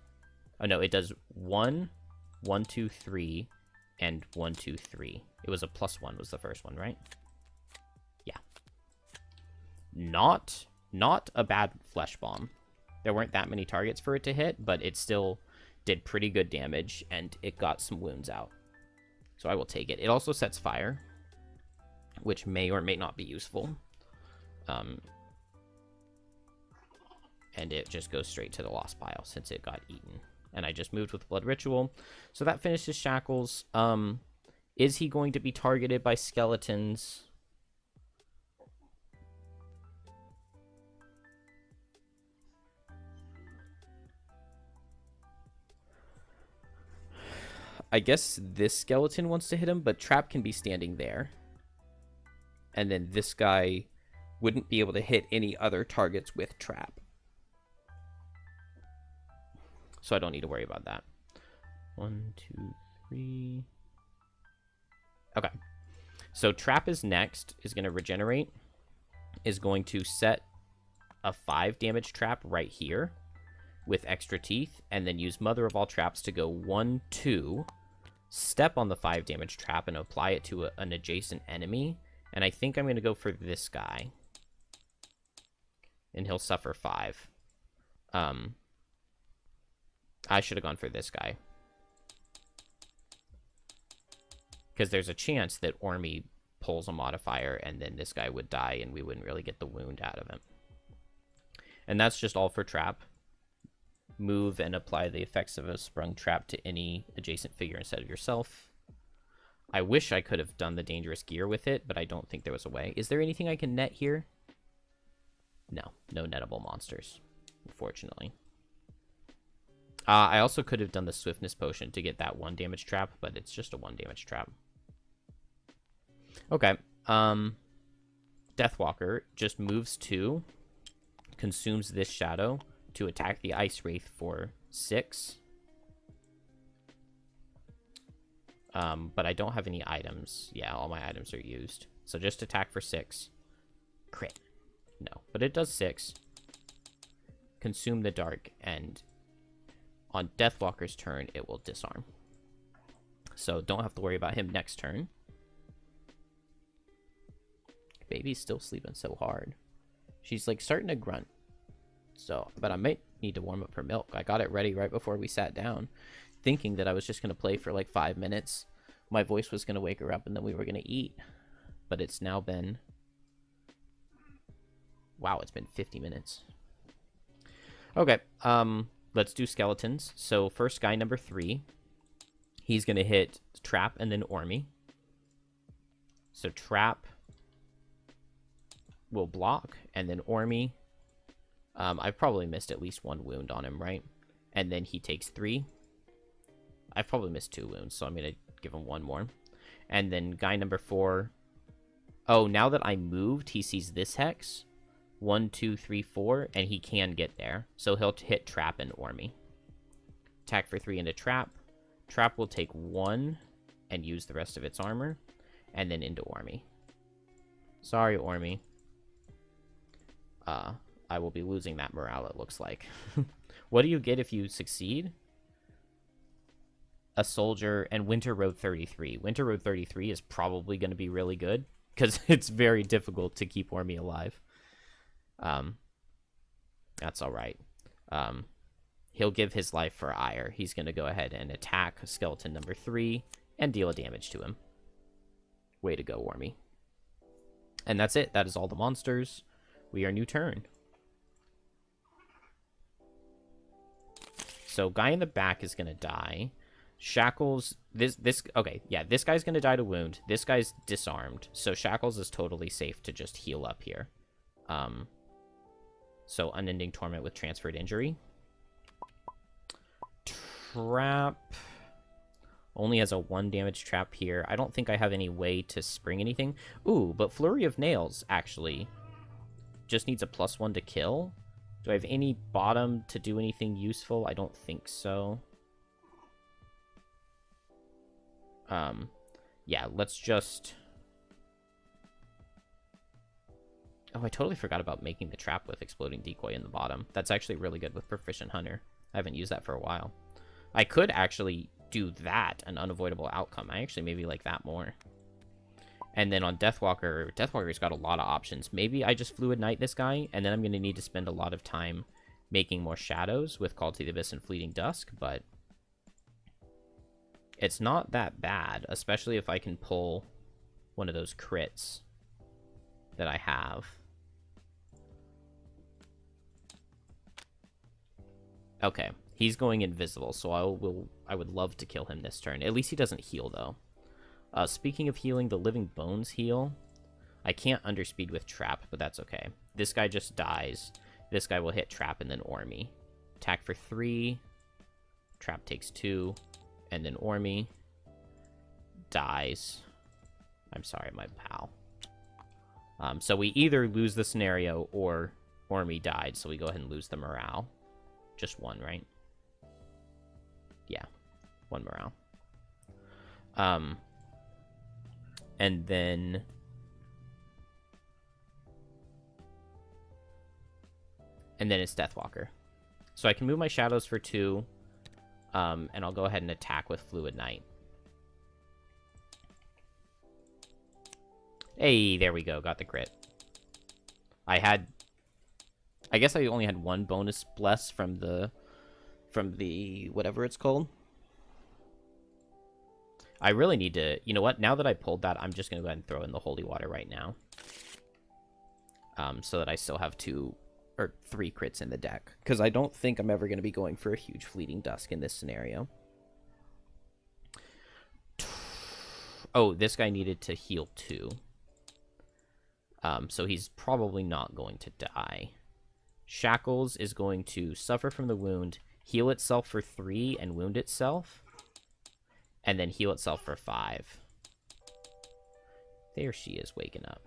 Oh, no, it does 1, 1, 2, 3, and 1, 2, 3. It was a +1 was the first one, right? Yeah. Not a bad flesh bomb. There weren't that many targets for it to hit, but it still did pretty good damage, and it got some wounds out. So I will take it. It also sets fire, which may or may not be useful. And it just goes straight to the lost pile since it got eaten. And I just moved with Blood Ritual. So that finishes Shackles. Is he going to be targeted by skeletons? I guess this skeleton wants to hit him, but Trap can be standing there. And then this guy wouldn't be able to hit any other targets with Trap. So I don't need to worry about that. 1, 2, 3. Okay. So Trap is next, is going to regenerate, is going to set a 5 damage trap right here with extra teeth, and then use Mother of All Traps to go 1, 2, step on the 5 damage trap and apply it to an adjacent enemy. And I think I'm going to go for this guy. And he'll suffer 5. I should have gone for this guy. Because there's a chance that Ormy pulls a modifier and then this guy would die and we wouldn't really get the wound out of him. And that's just all for Trap. Move and apply the effects of a sprung trap to any adjacent figure instead of yourself. I wish I could have done the dangerous gear with it, but I don't think there was a way. Is there anything I can net here? No nettable monsters, unfortunately. I also could have done the Swiftness Potion to get that 1 damage trap, but it's just a 1 damage trap. Okay. Deathwalker just moves 2, consumes this shadow to attack the Ice Wraith for 6. But I don't have any items. Yeah, all my items are used. So just attack for 6. Crit. No, but it does 6. Consume the dark, and on Deathwalker's turn, it will disarm. So don't have to worry about him next turn. Baby's still sleeping so hard. She's like starting to grunt. So, but I might need to warm up her milk. I got it ready right before we sat down, thinking that I was just going to play for like 5 minutes. My voice was going to wake her up and then we were going to eat. But it's now been... Wow, it's been 50 minutes. Okay, let's do skeletons. So first guy number 3. He's going to hit Trap and then Ormy. So Trap will block, and then Ormy... I've probably missed at least 1 wound on him, right? And then he takes 3. I've probably missed 2 wounds, so I'm going to give him 1 more. And then guy number 4... Oh, now that I moved, he sees this hex. 1, 2, 3, 4, and he can get there. So he'll hit Trap and Ormy. Attack for 3 into Trap. Trap will take 1 and use the rest of its armor. and then into Ormy. Sorry, Ormy. I will be losing that morale, it looks like. What do you get if you succeed? A soldier and Winter Road 33. Winter Road 33 is probably going to be really good, because it's very difficult to keep Ormy alive. That's alright. He'll give his life for ire. He's going to go ahead and attack skeleton number 3 and deal a damage to him. Way to go, Ormy. And that's it. That is all the monsters. We are new turn. So guy in the back is going to die. Shackles, okay, yeah, this guy's going to die to wound. This guy's disarmed. So Shackles is totally safe to just heal up here. So Unending Torment with transferred injury. Trap only has a 1 damage trap here. I don't think I have any way to spring anything. Ooh, but Flurry of Nails, actually, just needs a +1 to kill. Do I have any bottom to do anything useful? I don't think so. Yeah, let's just... Oh, I totally forgot about making the trap with Exploding Decoy in the bottom. That's actually really good with Proficient Hunter. I haven't used that for a while. I could actually do that, an unavoidable outcome. I actually maybe like that more. And then on Deathwalker, Deathwalker's got a lot of options. Maybe I just Fluid Knight this guy, and then I'm going to need to spend a lot of time making more shadows with Call to the Abyss and Fleeting Dusk, but it's not that bad, especially if I can pull one of those crits that I have. Okay, he's going invisible, so I would love to kill him this turn. At least he doesn't heal, though. Speaking of healing, the Living Bones heal. I can't underspeed with Trap, but that's okay. This guy just dies. This guy will hit Trap and then Ormy. Attack for 3. Trap takes 2. And then Ormy dies. I'm sorry, my pal. So we either lose the scenario or Ormy died, so we go ahead and lose the morale. Just 1, right? Yeah, 1 morale. And then it's Deathwalker. So I can move my shadows for 2, and I'll go ahead and attack with Fluid Knight. Hey, there we go. Got the crit. I guess I only had 1 bonus bless from the whatever it's called. I really need to, you know what? Now that I pulled that, I'm just going to go ahead and throw in the Holy Water right now. So that I still have 2 or 3 crits in the deck. Because I don't think I'm ever going to be going for a huge Fleeting Dusk in this scenario. Oh, this guy needed to heal 2. So he's probably not going to die. Shackles is going to suffer from the wound, heal itself for 3, and wound itself. And then heal itself for 5. There she is, waking up.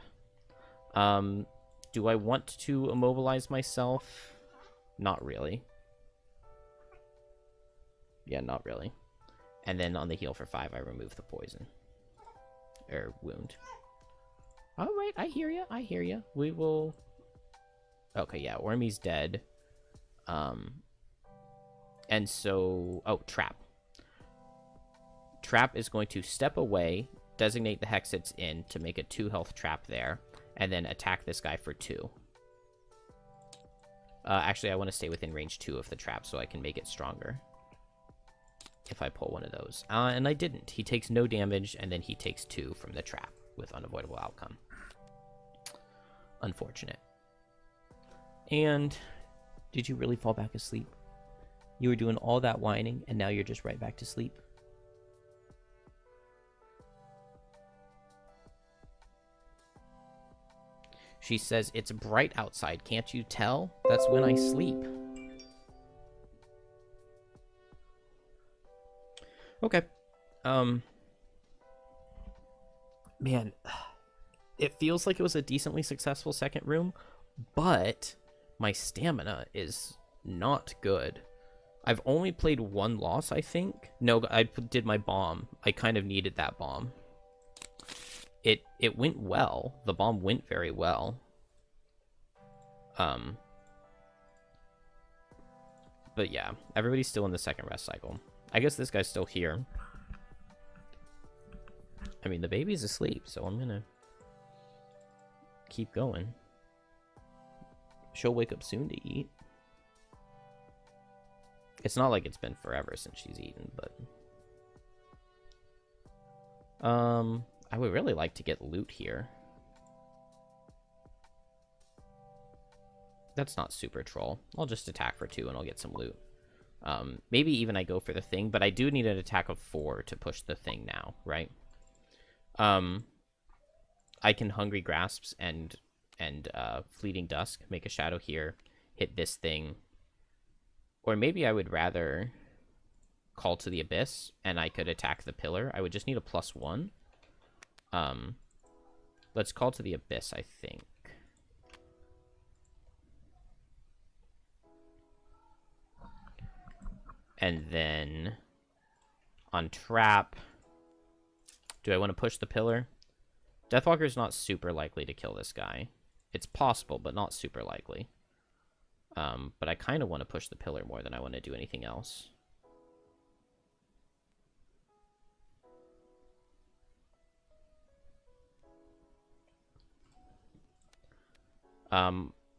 Do I want to immobilize myself? Not really. Yeah, not really. And then on the heal for 5, I remove the poison. Or wound. Alright, I hear ya, I hear ya. We will... Okay, yeah, Ormy's dead. And so... Oh, Trap. Trap is going to step away, designate the hex it's in to make a 2 health trap there, and then attack this guy for 2. Actually, I want to stay within range 2 of the trap so I can make it stronger. If I pull one of those. And I didn't. He takes no damage, and then he takes 2 from the trap with unavoidable outcome. Unfortunate. And did you really fall back asleep? You were doing all that whining, and now you're just right back to sleep? She says, it's bright outside, can't you tell? That's when I sleep. Okay. Man, it feels like it was a decently successful second room, but my stamina is not good. I've only played 1 loss, I think. No, I did my bomb. I kind of needed that bomb. it went well. The bomb went very well. But yeah, everybody's still in the second rest cycle. I guess this guy's still here. I mean, the baby's asleep, so I'm gonna keep going. She'll wake up soon to eat. It's not like it's been forever since she's eaten, but... I would really like to get loot here. That's not super troll. I'll just attack for 2 and I'll get some loot. Maybe even I go for the thing, but I do need an attack of 4 to push the thing now, right? I can Hungry Grasps and Fleeting Dusk, make a shadow here, hit this thing. Or maybe I would rather Call to the Abyss, and I could attack the pillar. I would just need a +1. Let's Call to the Abyss, I think. And then on trap, do I want to push the pillar? Deathwalker's not super likely to kill this guy. It's possible, but not super likely. But I kind of want to push the pillar more than I want to do anything else.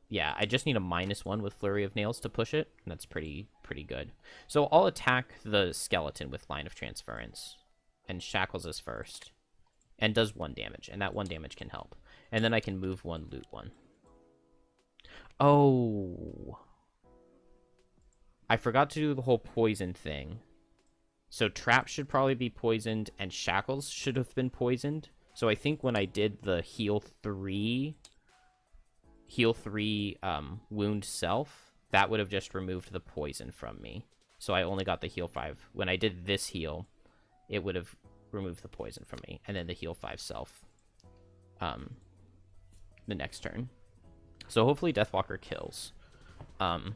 Yeah, I just need a -1 with Flurry of Nails to push it, and that's pretty good. So I'll attack the skeleton with Line of Transference, and Shackles us first, and does 1 damage, and that 1 damage can help. And then I can move 1, loot 1. Oh! I forgot to do the whole poison thing. So Trap should probably be poisoned, and Shackles should have been poisoned. So I think when I did the heal 3 wound self, that would have just removed the poison from me. So I only got the heal 5. When I did this heal, it would have removed the poison from me. And then the heal 5 self the next turn. So hopefully Deathwalker kills. And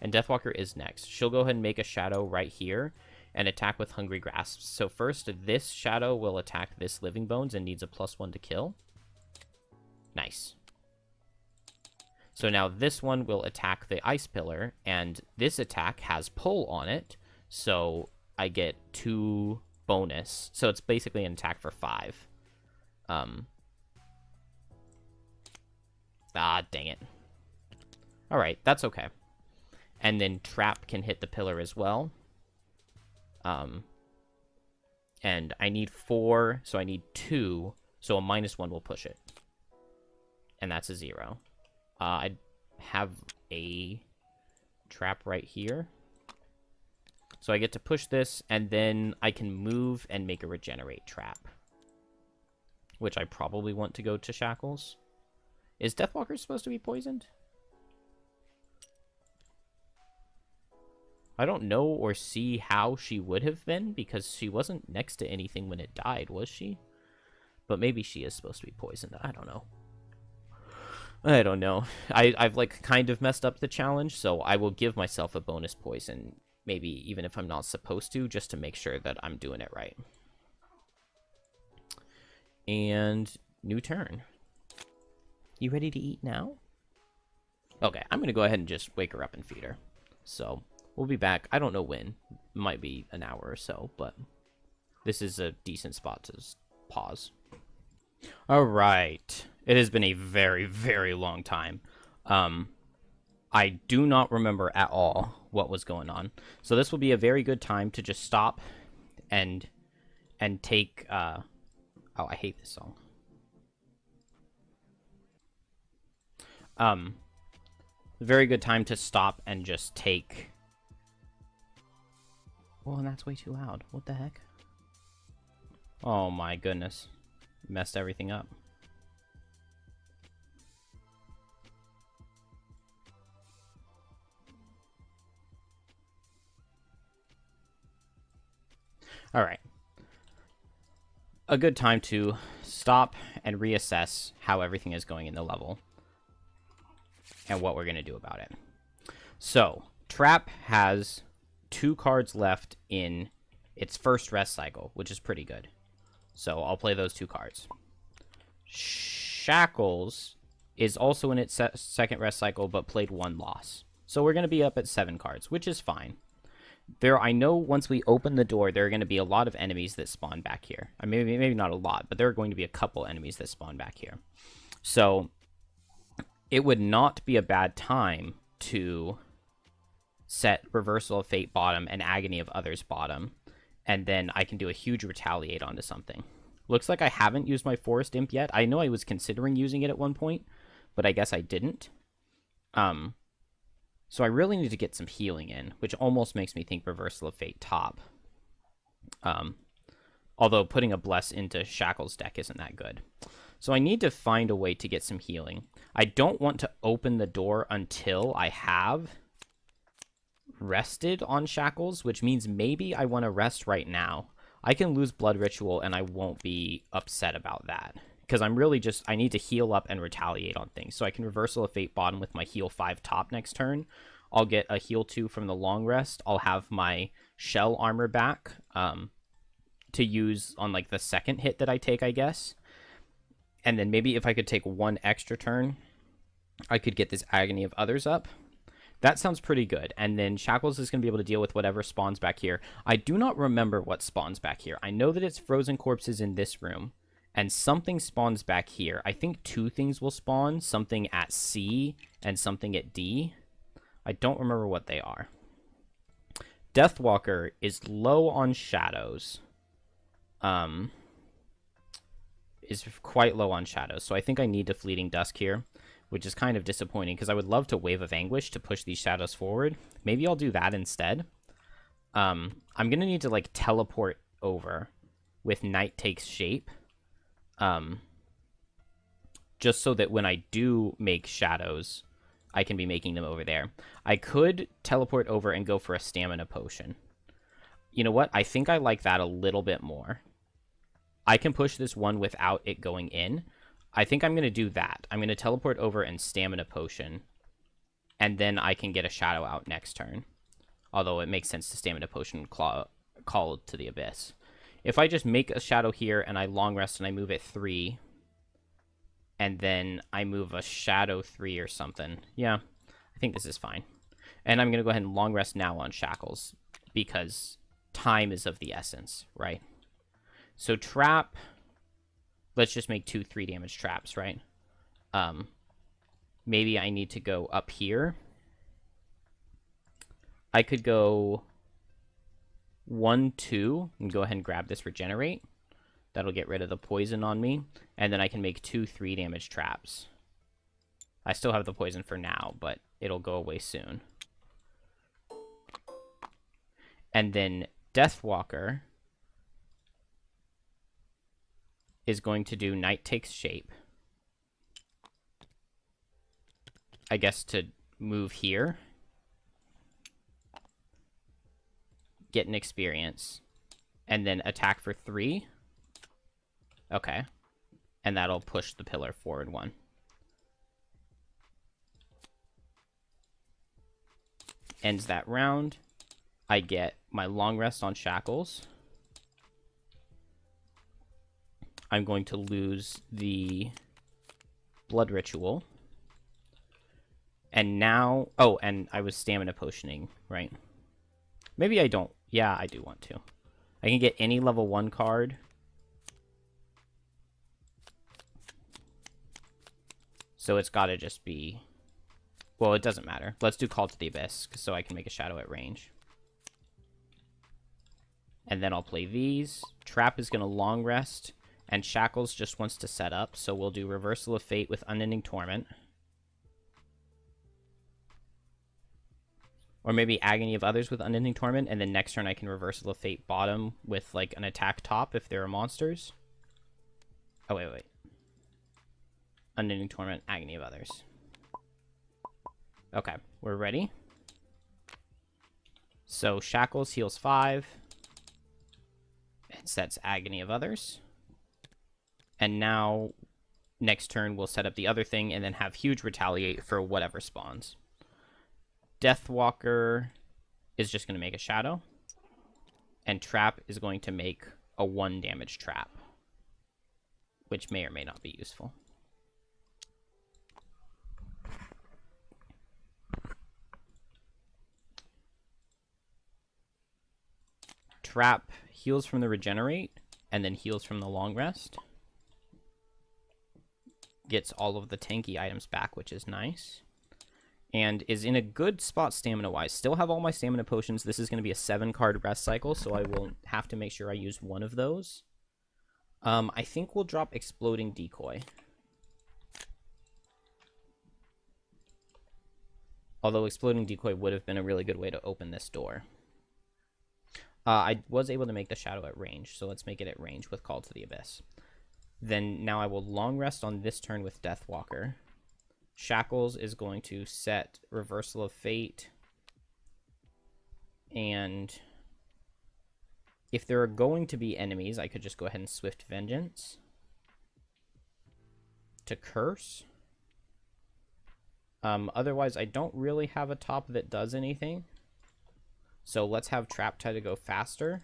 Deathwalker is next. She'll go ahead and make a shadow right here and attack with Hungry Grasps. So first, this shadow will attack this Living Bones and needs a +1 to kill. Nice. So now this one will attack the Ice Pillar, and this attack has pull on it, so I get 2 bonus. So it's basically an attack for 5. Dang it. Alright, that's okay. And then Trap can hit the pillar as well. And I need 4, so I need 2, so a -1 will push it. And that's a 0. I have a trap right here. So I get to push this, and then I can move and make a regenerate trap. Which I probably want to go to Shackles. Is Deathwalker supposed to be poisoned? I don't know or see how she would have been, because she wasn't next to anything when it died, was she? But maybe she is supposed to be poisoned. I don't know. I don't know. I've like kind of messed up the challenge, so I will give myself a bonus poison, maybe even if I'm not supposed to, just to make sure that I'm doing it right. And new turn. You ready to eat now? Okay, I'm going to go ahead and just wake her up and feed her. So we'll be back. I don't know when. It might be an hour or so, but this is a decent spot to pause. All right. It has been a very, very long time. I do not remember at all what was going on. So this will be a very good time to just stop and take... Oh, I hate this song. Very good time to stop and just take... Oh, and that's way too loud. What the heck? Oh my goodness. Messed everything up. All right. A good time to stop and reassess how everything is going in the level and what we're going to do about it. So, Trap has 2 cards left in its first rest cycle, which is pretty good. So I'll play those 2 cards. Shackles is also in its second rest cycle, but played 1 loss. So we're going to be up at 7 cards, which is fine. I know once we open the door, there are going to be a lot of enemies that spawn back here. I mean, maybe not a lot, but there are going to be a couple enemies that spawn back here. So it would not be a bad time to set Reversal of Fate bottom and Agony of Others bottom, and then I can do a huge Retaliate onto something. Looks like I haven't used my Forest Imp yet. I know I was considering using it at one point, but I guess I didn't. So I really need to get some healing in, which almost makes me think Reversal of Fate top. Although putting a Bless into Shackle's deck isn't that good. So I need to find a way to get some healing. I don't want to open the door until I have rested on Shackles, which means maybe I want to rest right now. I can lose Blood Ritual and I won't be upset about that. Because I'm really I need to heal up and retaliate on things. So I can Reversal of Fate bottom with my heal 5 top next turn. I'll get a heal 2 from the long rest. I'll have my shell armor back to use on like the second hit that I take, I guess. And then maybe if I could take 1 extra turn, I could get this Agony of Others up. That sounds pretty good. And then Shackles is going to be able to deal with whatever spawns back here. I do not remember what spawns back here. I know that it's Frozen Corpses in this room. And something spawns back here. I think 2 things will spawn. Something at C and something at D. I don't remember what they are. Deathwalker is low on shadows. Is quite low on shadows. So I think I need to Fleeting Dusk here, which is kind of disappointing because I would love to Wave of Anguish to push these shadows forward. Maybe I'll do that instead. I'm going to need to like teleport over with Night Takes Shape. Just so that when I do make shadows, I can be making them over there. I could teleport over and go for a stamina potion. You know what? I think I like that a little bit more. I can push this one without it going in. I think I'm going to do that. I'm going to teleport over and stamina potion. And then I can get a shadow out next turn. Although it makes sense to stamina potion call to the Abyss. If I just make a shadow here and I long rest and I move it 3, and then I move a shadow 3 or something. Yeah, I think this is fine. And I'm going to go ahead and long rest now on Shackles because time is of the essence, right? So trap, let's just make 2 3 damage traps, right? Maybe I need to go up here. I could go 1 2 and go ahead and grab this regenerate. That'll get rid of the poison on me. And then I can make 2 3 damage traps. I still have the poison for now, but it'll go away soon. And then Deathwalker is going to do Night Takes Shape. I guess to move here. Get an experience. And then attack for 3. Okay. And that'll push the pillar forward 1. Ends that round. I get my long rest on Shackles. I'm going to lose the Blood Ritual. And now... Oh, and I was stamina potioning, right? Maybe I don't. Yeah, I do want to. I can get any level 1 card. So it's got to just be... Well, it doesn't matter. Let's do Call to the Abyss, so I can make a shadow at range. And then I'll play these. Trap is going to long rest. And Shackles just wants to set up, so we'll do Reversal of Fate with Unending Torment. Or maybe Agony of Others with Unending Torment, and then next turn I can Reversal of Fate bottom with, like, an attack top if there are monsters. Oh, wait. Unending Torment, Agony of Others. Okay, we're ready. So Shackles heals 5. And sets Agony of Others. And now, next turn, we'll set up the other thing and then have huge Retaliate for whatever spawns. Deathwalker is just going to make a shadow. And Trap is going to make a 1 damage trap. which may or may not be useful. Trap heals from the regenerate, and then heals from the long rest. Gets all of the tanky items back, which is nice. And is in a good spot stamina-wise. Still have all my stamina potions. This is going to be a 7-card rest cycle, so I will have to make sure I use one of those. I think we'll drop Exploding Decoy. Although Exploding Decoy would have been a really good way to open this door. I was able to make the Shadow at range, so let's make it at range with Call to the Abyss. Then now I will long rest on this turn with Deathwalker. Shackles is going to set Reversal of Fate. And if there are going to be enemies, I could just go ahead and Swift Vengeance to curse. Otherwise, I don't really have a top that does anything. So let's have Trap try to go faster.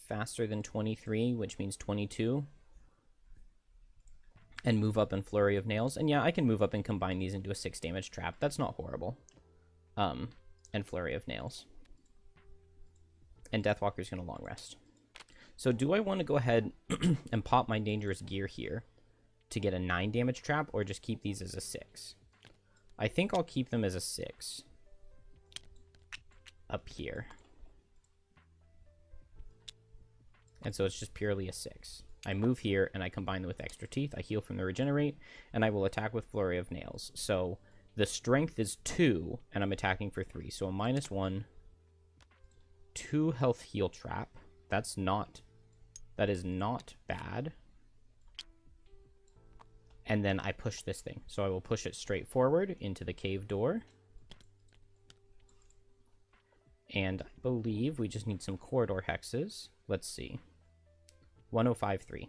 Faster than 23, which means 22. And move up in Flurry of Nails. And yeah, I can move up and combine these into a 6 damage trap. That's not horrible. And Flurry of Nails. And Deathwalker's going to long rest. So do I want to go ahead and pop my Dangerous Gear here to get a 9 damage trap, or just keep these as a 6? I think I'll keep them as a 6. Up here. And so it's just purely a 6. I move here, and I combine them with Extra Teeth. I heal from the Regenerate, and I will attack with Flurry of Nails. So the Strength is 2, and I'm attacking for 3. So a -1, 2 health heal trap. That is not bad. And then I push this thing. So I will push it straight forward into the cave door. And I believe we just need some corridor hexes. Let's see. 1053.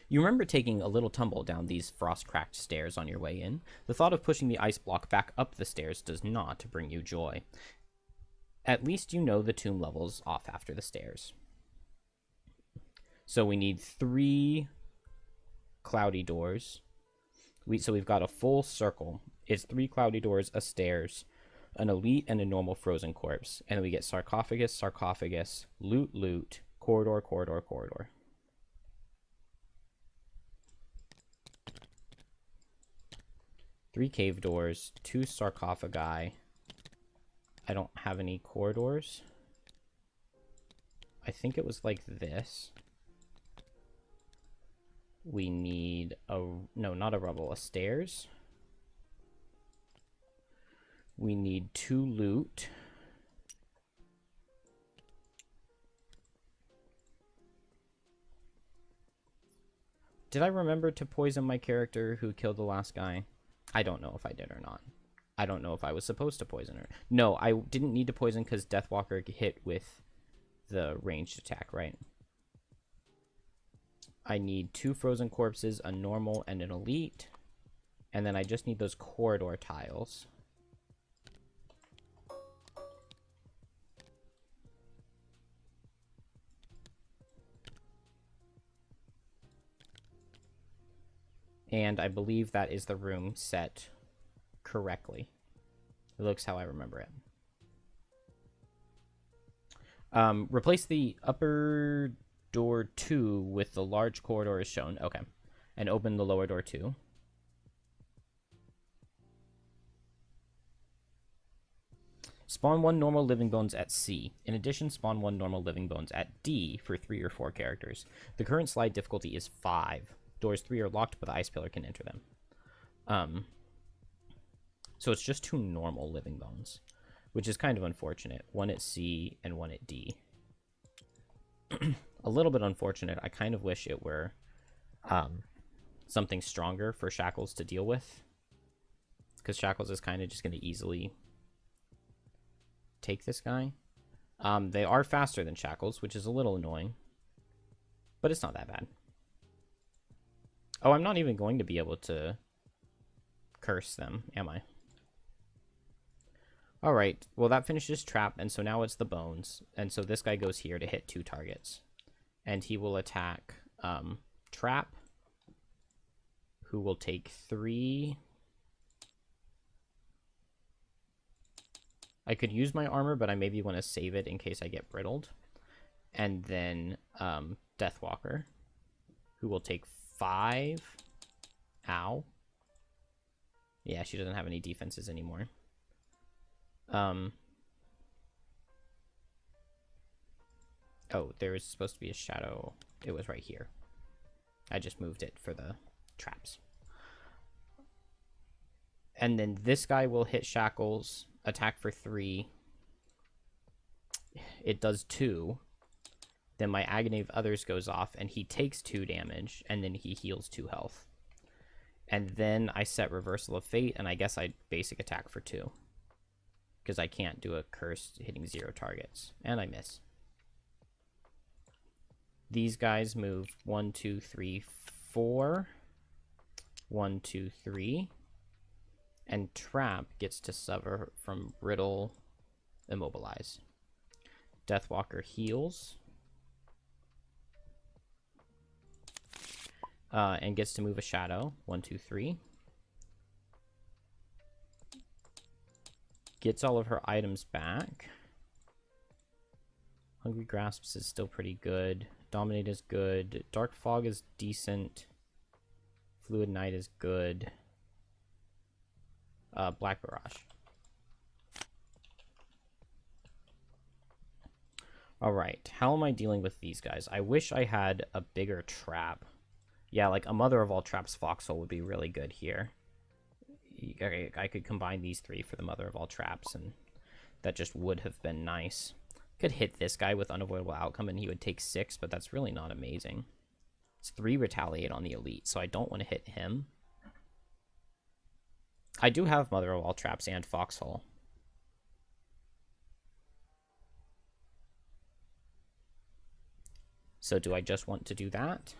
You remember taking a little tumble down these frost-cracked stairs on your way in. The thought of pushing the ice block back up the stairs does not bring you joy. At least you know the tomb level's off after the stairs. So we need 3 cloudy doors. So we've got a full circle. It's 3 cloudy doors, a stairs, an elite, and a normal frozen corpse. And then we get sarcophagus, sarcophagus, loot, loot, corridor, corridor, corridor. Three cave doors, 2 sarcophagi. I don't have any corridors. I think it was like this. We need a... No, not a rubble. A stairs. We need 2 loot. Did I remember to poison my character who killed the last guy? I don't know if I did or not. I don't know if I was supposed to poison her. No, I didn't need to poison because Deathwalker hit with the ranged attack, right? I need 2 frozen corpses, a normal, and an elite. And then I just need those corridor tiles. And I believe that is the room set correctly. It looks how I remember it. Replace the upper door 2 with the large corridor as shown. Okay. And open the lower door 2. Spawn 1 normal living bones at C. In addition, spawn 1 normal living bones at D for 3 or 4 characters. The current slide difficulty is 5. Doors 3 are locked, but the ice pillar can enter them. So it's just 2 normal living bones, which is kind of unfortunate. 1 at C and 1 at D. A little bit unfortunate. I kind of wish it were something stronger for Shackles to deal with, because Shackles is kind of just going to easily take this guy. They are faster than Shackles, which is a little annoying, but it's not that bad. Oh, I'm not even going to be able to curse them, am I? Alright, well that finishes trap, and so now it's the bones. And so this guy goes here to hit 2 targets. And he will attack trap, who will take 3. I could use my armor, but I maybe want to save it in case I get brittled. And then Deathwalker, who will take 5. Ow. Yeah, she doesn't have any defenses anymore. Oh, there was supposed to be a shadow. It was right here. I just moved it for the traps. And then this guy will hit Shackles, attack for 3. It does 2. Then my Agony of Others goes off, and he takes 2 damage, and then he heals 2 health. And then I set Reversal of Fate, and I guess I basic attack for 2. Because I can't do a curse hitting 0 targets. And I miss. These guys move 1, 2, 3, 4. 1, 2, 3. And Trap gets to suffer from Riddle, Immobilize. Deathwalker heals. And gets to move a shadow. 1, 2, 3. Gets all of her items back. Hungry Grasps is still pretty good. Dominate is good. Dark Fog is decent. Fluid Night is good. Black Barrage. Alright, how am I dealing with these guys? I wish I had a bigger trap. Yeah, like a Mother of All Traps Foxhole would be really good here. I could combine these 3 for the Mother of All Traps, and that just would have been nice. Could hit this guy with Unavoidable Outcome, and he would take 6, but that's really not amazing. It's 3 Retaliate on the Elite, so I don't want to hit him. I do have Mother of All Traps and Foxhole. So do I just want to do that?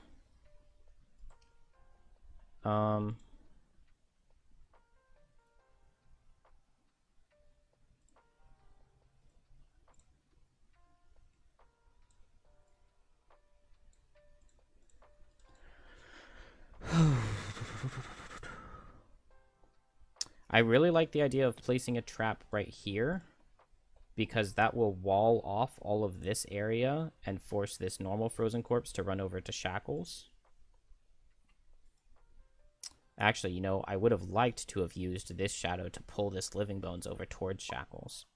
I really like the idea of placing a trap right here, because that will wall off all of this area and force this normal Frozen Corpse to run over to Shackles. Actually, you know, I would have liked to have used this shadow to pull this Living Bones over towards Shackles.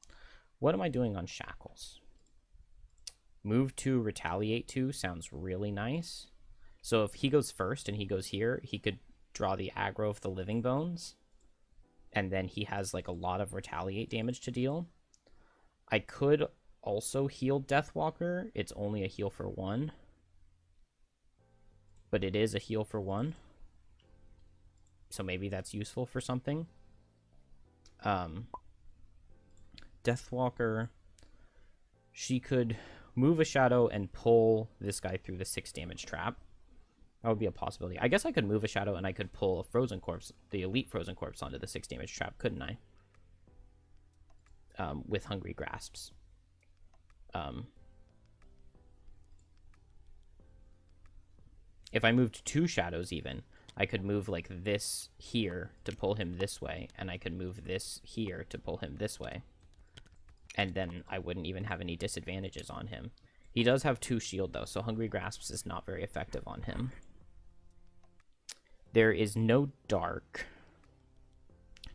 What am I doing on Shackles? Move to, retaliate to sounds really nice. So if he goes first and he goes here, he could draw the aggro of the Living Bones. And then he has like a lot of retaliate damage to deal. I could also heal Deathwalker. It's only a heal for 1. But it is a heal for 1. So maybe that's useful for something. Deathwalker. She could move a shadow and pull this guy through the 6 damage trap. That would be a possibility. I guess I could move a shadow and I could pull a Frozen Corpse, the Elite Frozen Corpse, onto the 6 damage trap, couldn't I? With Hungry Grasps. If I moved 2 shadows even, I could move like this here to pull him this way, and I could move this here to pull him this way. And then I wouldn't even have any disadvantages on him. He does have 2 shield though, so Hungry Grasps is not very effective on him. There is no Dark.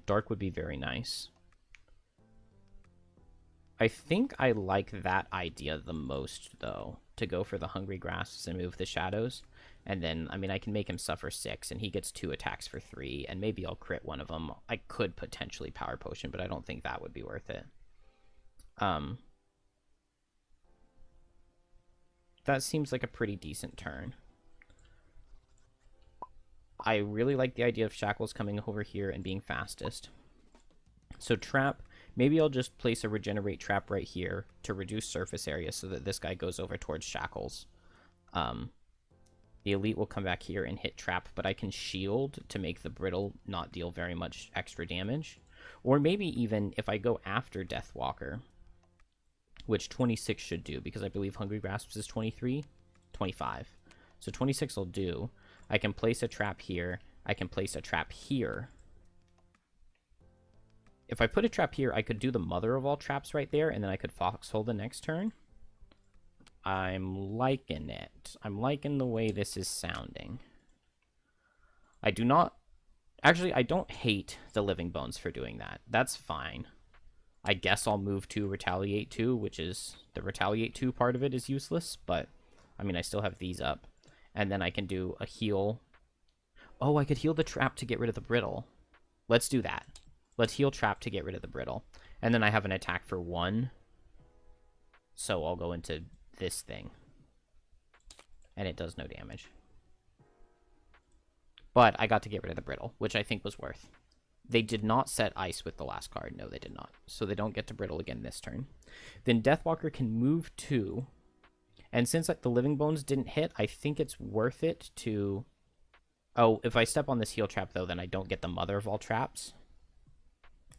Dark would be very nice. I think I like that idea the most, though, to go for the Hungry Grasps and move the shadows. And then, I mean, I can make him suffer 6, and he gets 2 attacks for 3, and maybe I'll crit one of them. I could potentially Power Potion, but I don't think that would be worth it. That seems like a pretty decent turn. I really like the idea of Shackles coming over here and being fastest. So Trap, maybe I'll just place a Regenerate Trap right here to reduce surface area so that this guy goes over towards Shackles. The elite will come back here and hit trap, but I can shield to make the brittle not deal very much extra damage. Or maybe even if I go after Deathwalker, which 26 should do, because I believe Hungry Grasps is 23, 25. So 26 will do. I can place a trap here. I can place a trap here. If I put a trap here, I could do the mother of all traps right there, and then I could foxhole the next turn. I'm liking it. I'm liking the way this is sounding. I do not... Actually, I don't hate the Living Bones for doing that. That's fine. I guess I'll move to Retaliate 2, which is... The Retaliate 2 part of it is useless, but... I mean, I still have these up. And then I can do a heal. Oh, I could heal the trap to get rid of the brittle. Let's do that. Let's heal trap to get rid of the brittle. And then I have an attack for 1. So I'll go into this thing. And it does no damage. But I got to get rid of the brittle, which I think was worth. They did not set ice with the last card. No, they did not. So they don't get to brittle again this turn. Then Deathwalker can move 2. And since the Living Bones didn't hit, I think it's worth it to... Oh, if I step on this heal trap, though, then I don't get the mother of all traps.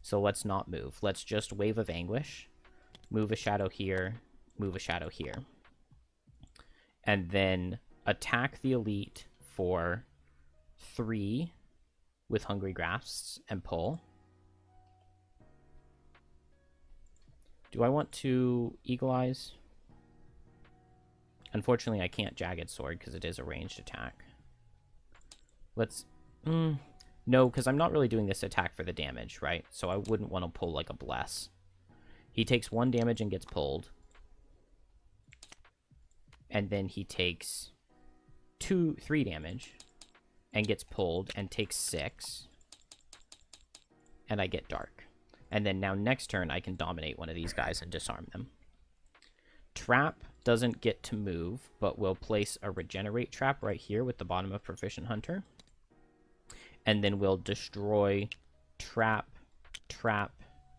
So let's not move. Let's just Wave of Anguish. Move a shadow here. Move a shadow here. And then attack the elite for 3 with Hungry Grasps and pull. Do I want to Eagle Eyes? Unfortunately, I can't Jagged Sword because it is a ranged attack. Let's... No, because I'm not really doing this attack for the damage, right? So I wouldn't want to pull like a Bless. He takes 1 damage and gets pulled. And then he takes 3 damage and gets pulled and takes 6. And I get Dark. And then now next turn I can dominate one of these guys and disarm them. Trap doesn't get to move, but will place a Regenerate trap right here with the bottom of Proficient Hunter. And then we'll destroy trap, trap,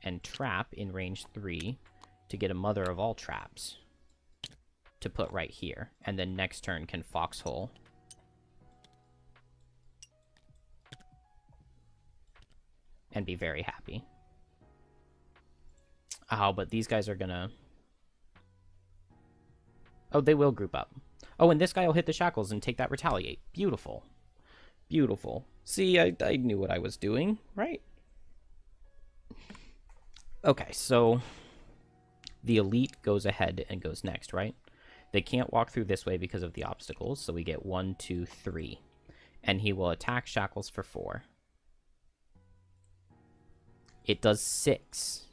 and trap in range 3 to get a mother of all traps to put right here. And then next turn can Foxhole. And be very happy. Oh, but these guys are gonna... Oh, they will group up. Oh, and this guy will hit the shackles and take that Retaliate. Beautiful. Beautiful. See, I knew what I was doing, right? Okay, so the elite goes ahead and goes next, right? They can't walk through this way because of the obstacles, so we get 1, 2, 3. And he will attack shackles for 4. It does 6.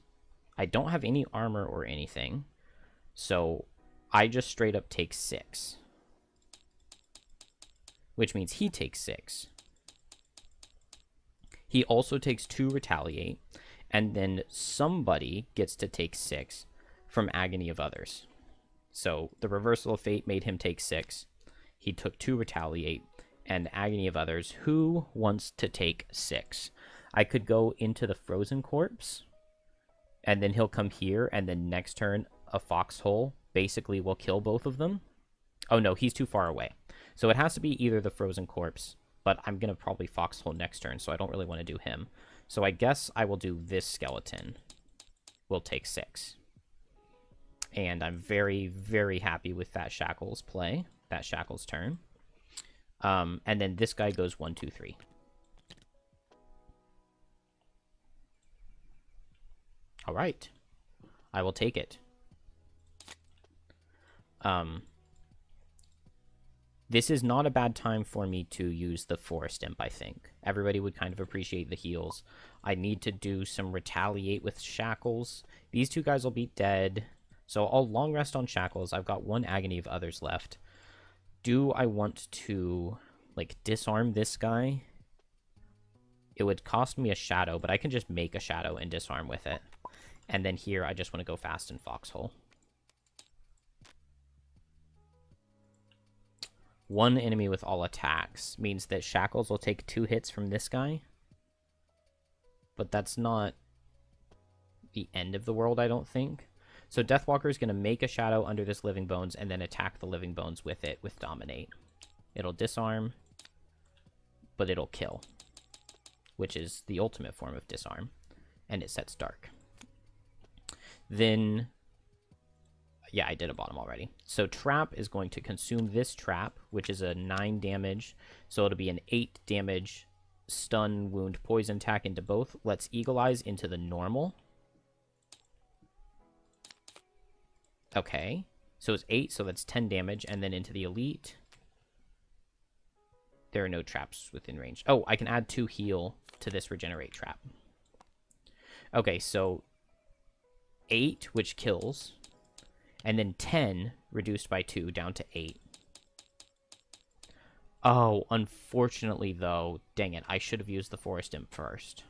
I don't have any armor or anything, so I just straight up take 6. Which means he takes 6. He also takes 2 Retaliate, and then somebody gets to take 6 from Agony of Others. So the Reversal of Fate made him take 6. He took 2 Retaliate, and Agony of Others. Who wants to take 6? I could go into the Frozen Corpse, and then he'll come here, and then next turn, a Foxhole basically will kill both of them. Oh no, he's too far away. So it has to be either the Frozen Corpse, but I'm going to probably Foxhole next turn, so I don't really want to do him. So I guess I will do this skeleton. Will take 6. And I'm very, very happy with that Shackles play, that Shackles turn. And then this guy goes 1, 2, 3. All right. I will take it. This is not a bad time for me to use the Forest Imp, I think. Everybody would kind of appreciate the heals. I need to do some Retaliate with Shackles. These 2 guys will be dead. So I'll long rest on Shackles. I've got 1 Agony of Others left. Do I want to, like, disarm this guy? It would cost me a shadow, but I can just make a shadow and disarm with it. And then here, I just want to go fast and Foxhole. 1 enemy with all attacks means that Shackles will take 2 hits from this guy. But that's not the end of the world, I don't think. So Deathwalker is going to make a shadow under this Living Bones and then attack the Living Bones with it with Dominate. It'll disarm, but it'll kill, which is the ultimate form of disarm, and it sets dark. Then, yeah, I did a bottom already. So trap is going to consume this trap, which is a 9 damage, so it'll be an 8 damage stun, wound, poison attack into both. Let's Eagle Eyes into the normal. Okay, so it's 8, so that's 10 damage, and then into the elite. There are no traps within range. Oh, I can add 2 heal to this regenerate trap. Okay, so 8, which kills, and then 10, reduced by 2, down to 8. Oh, unfortunately, though, dang it, I should have used the Forest Imp first.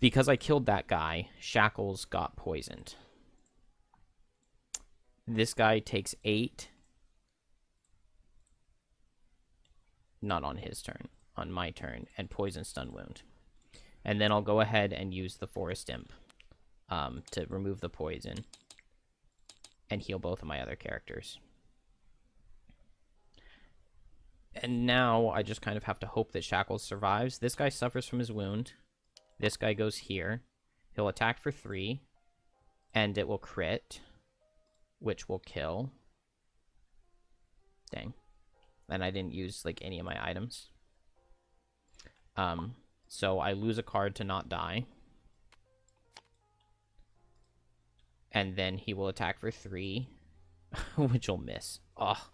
Because I killed that guy, Shackles got poisoned. This guy takes 8. Not on his turn, on my turn, and poison stun wound. And then I'll go ahead and use the Forest Imp to remove the poison and heal both of my other characters. And now I just kind of have to hope that Shackles survives. This guy suffers from his wound. This guy goes here. He'll attack for 3, and it will crit, which will kill. Dang. And I didn't use, like, any of my items. So I lose a card to not die. And then he will attack for 3, which will miss. Oh,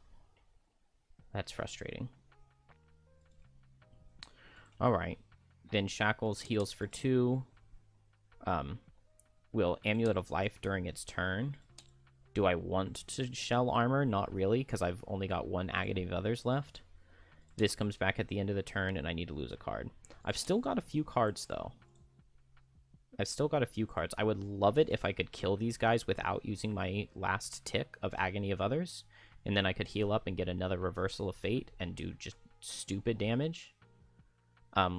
that's frustrating. Alright. Then Shackles heals for 2. Will Amulet of Life during its turn. Do I want to shell armor? Not really, because I've only got 1 Agony of Others left. This comes back at the end of the turn, and I need to lose a card. I've still got a few cards, though. I've still got a few cards. I would love it if I could kill these guys without using my last tick of Agony of Others, and then I could heal up and get another Reversal of Fate and do just stupid damage.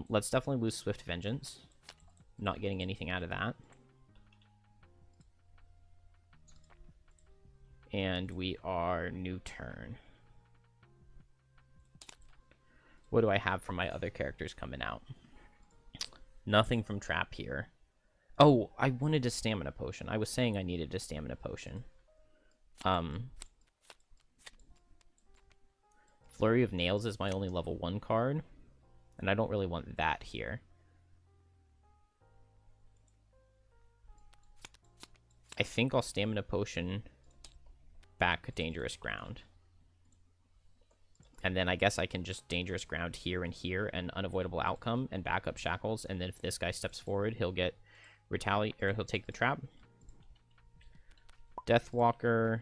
Let's definitely lose Swift Vengeance. Not getting anything out of that. And we are new turn. What do I have for my other characters coming out? Nothing from Trap here. Oh, I wanted a Stamina Potion. I was saying I needed a Stamina Potion. Flurry of Nails is my only level 1 card. And I don't really want that here. I think I'll Stamina Potion back Dangerous Ground. And then I guess I can just Dangerous Ground here and Unavoidable Outcome and back up Shackles. And then if this guy steps forward, he'll get or he'll take the trap. Deathwalker.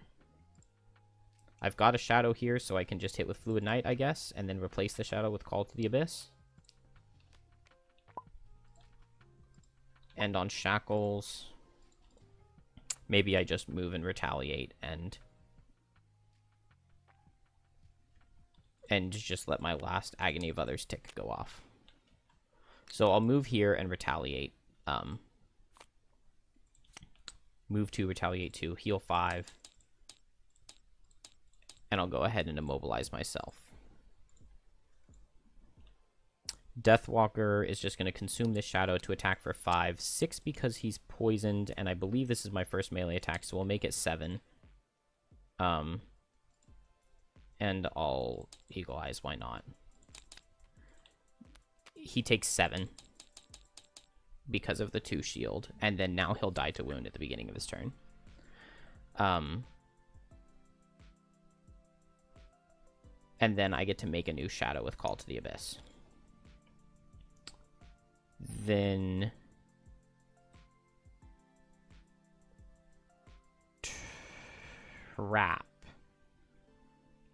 I've got a Shadow here, so I can just hit with Fluid Knight, I guess, and then replace the Shadow with Call to the Abyss. And on Shackles, maybe I just move and retaliate and just let my last Agony of Others tick go off. So I'll move here and retaliate. Move 2, retaliate 2, heal 5. And I'll go ahead and immobilize myself. Deathwalker is just going to consume this Shadow to attack for 5. 6 because he's poisoned, and I believe this is my first melee attack, so we'll make it 7. And I'll Eagle Eyes, why not? He takes 7 because of the 2 shield, and then now he'll die to wound at the beginning of his turn. And then I get to make a new Shadow with Call to the Abyss. Then Trap.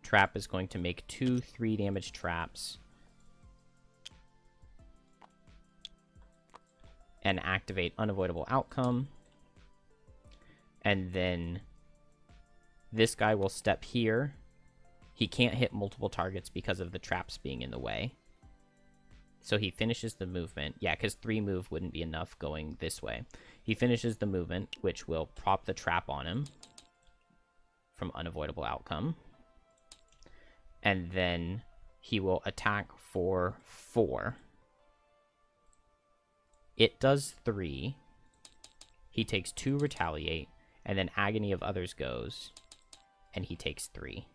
Trap is going to make 2 3 damage traps and activate Unavoidable Outcome. And then this guy will step here. He can't hit multiple targets because of the traps being in the way. So he finishes the movement. Yeah, because 3 move wouldn't be enough going this way. He finishes the movement, which will prop the trap on him from Unavoidable Outcome. and then he will attack for 4. It does 3. He takes 2 retaliate, and then Agony of Others goes, and he takes 3.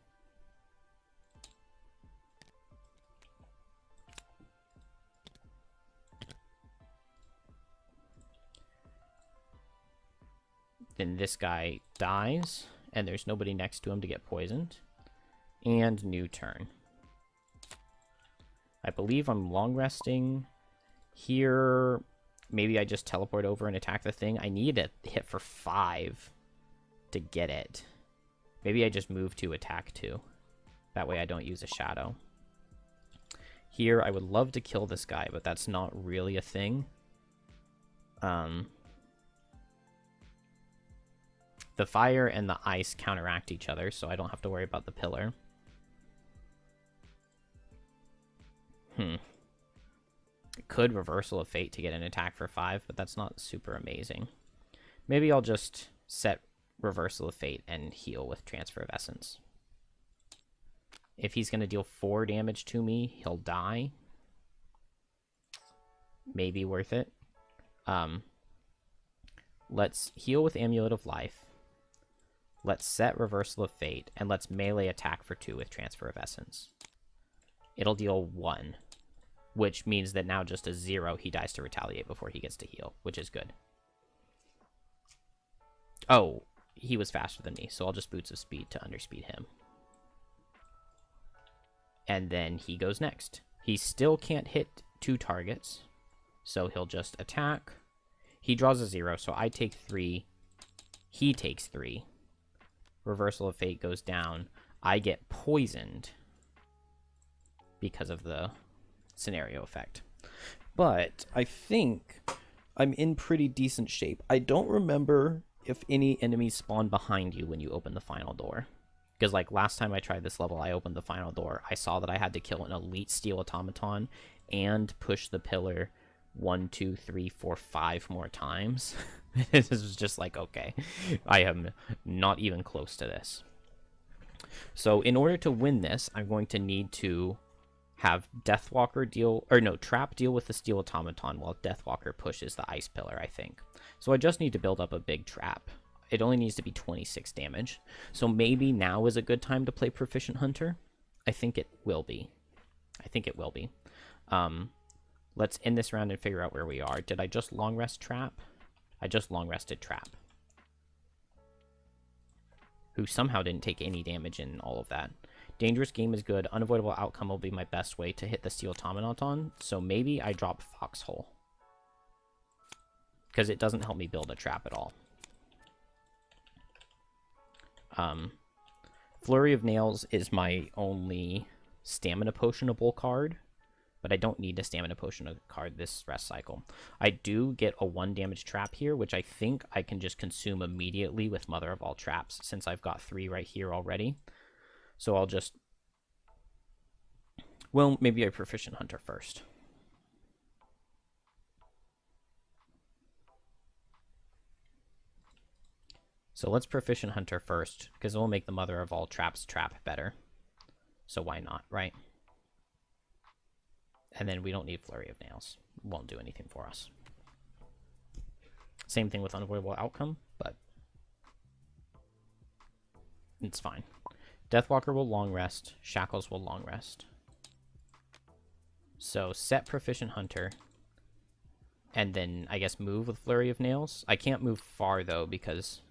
Then this guy dies, and there's nobody next to him to get poisoned. And new turn. I believe I'm long resting here. Maybe I just teleport over and attack the thing. I need to hit for 5 to get it. Maybe I just move to attack 2. That way I don't use a shadow. Here, I would love to kill this guy, but that's not really a thing. The fire and the ice counteract each other, so I don't have to worry about the pillar. Could Reversal of Fate to get an attack for 5, but that's not super amazing. Maybe I'll just set Reversal of Fate and heal with Transfer of Essence. If he's going to deal 4 damage to me, he'll die. Maybe worth it. Let's heal with Amulet of Life. Let's set Reversal of Fate, and let's melee attack for 2 with Transfer of Essence. It'll deal 1, which means that now just a 0, he dies to retaliate before he gets to heal, which is good. Oh, he was faster than me, so I'll just Boots of Speed to underspeed him. And then he goes next. He still can't hit 2 targets, so he'll just attack. He draws a 0, so I take 3. He takes 3. Reversal of Fate goes down. I get poisoned because of the scenario effect. But I think I'm in pretty decent shape. I don't remember if any enemies spawn behind you when you open the final door. Because, like, last time I tried this level, I opened the final door. I saw that I had to kill an elite steel automaton and push the pillar 1, 2, 3, 4, 5 more times. This was just like, okay, I am not even close to this. So in order to win this, I'm going to need to have Deathwalker deal, or no, Trap deal with the steel automaton while Deathwalker pushes the ice pillar, I think. So I just need to build up a big trap. It only needs to be 26 damage. So maybe now is a good time to play Proficient Hunter. I think it will be. Let's end this round and figure out where we are. Did I just long rest Trap? I just long rested Trap, who somehow didn't take any damage in all of that. Dangerous Game is good. Unavoidable Outcome will be my best way to hit the steel automaton, so maybe I drop Foxhole, because it doesn't help me build a trap at all. Flurry of Nails is my only stamina potionable card, but I don't need a stamina potion card this rest cycle. I do get a 1 damage trap here, which I think I can just consume immediately with Mother of All Traps, since I've got 3 right here already. So I'll just... well, maybe I Proficient Hunter first. So let's Proficient Hunter first, because it will make the Mother of All Traps trap better. So why not, right? And then we don't need Flurry of Nails. Won't do anything for us. Same thing with Unavoidable Outcome, but it's fine. Deathwalker will long rest. Shackles will long rest. So set Proficient Hunter. And then, I guess, move with Flurry of Nails. I can't move far, though, because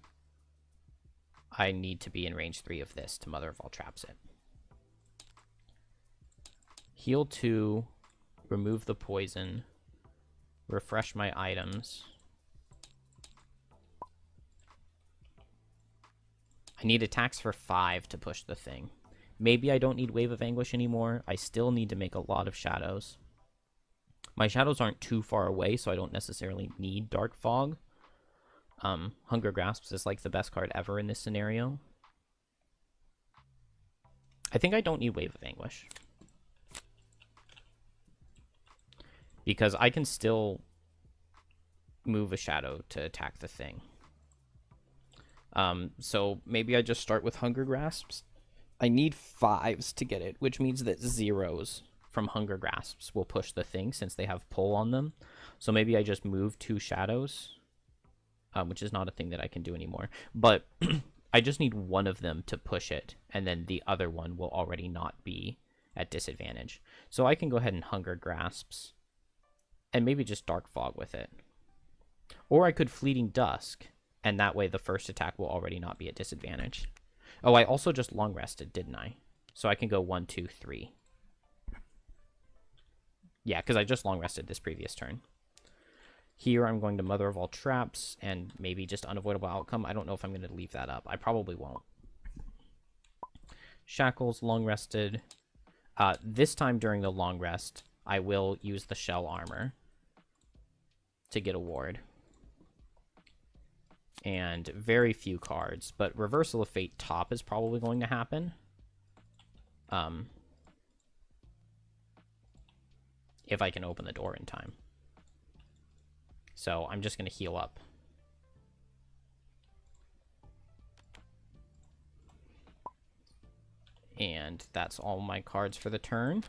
I need to be in range 3 of this to Mother of All Traps it. Heal 2. Remove the poison. Refresh my items. I need attacks for 5 to push the thing. Maybe I don't need Wave of Anguish anymore. I still need to make a lot of shadows. My shadows aren't too far away, so I don't necessarily need Dark Fog. Hunger Grasps is like the best card ever in this scenario. I think I don't need Wave of Anguish, because I can still move a shadow to attack the thing. So maybe I just start with Hunger Grasps, I need 5s to get it, which means that 0s from Hunger Grasps will push the thing since they have pull on them. So maybe I just move 2 shadows, which is not a thing that I can do anymore. But I just need one of them to push it, and then the other one will already not be at disadvantage. So I can go ahead and Hunger Grasps, and maybe just Dark Fog with it. Or I could Fleeting Dusk, and that way the first attack will already not be at disadvantage. Oh, I also just long rested, didn't I? So I can go 1, 2, 3. Yeah, because I just long rested this previous turn. Here I'm going to Mother of All Traps and maybe just Unavoidable Outcome. I don't know if I'm going to leave that up. I probably won't. Shackles, long rested. This time during the long rest, I will use the Shell Armor to get a ward. And very few cards, but Reversal of Fate top is probably going to happen. If I can open the door in time. So I'm just going to heal up. And that's all my cards for the turn.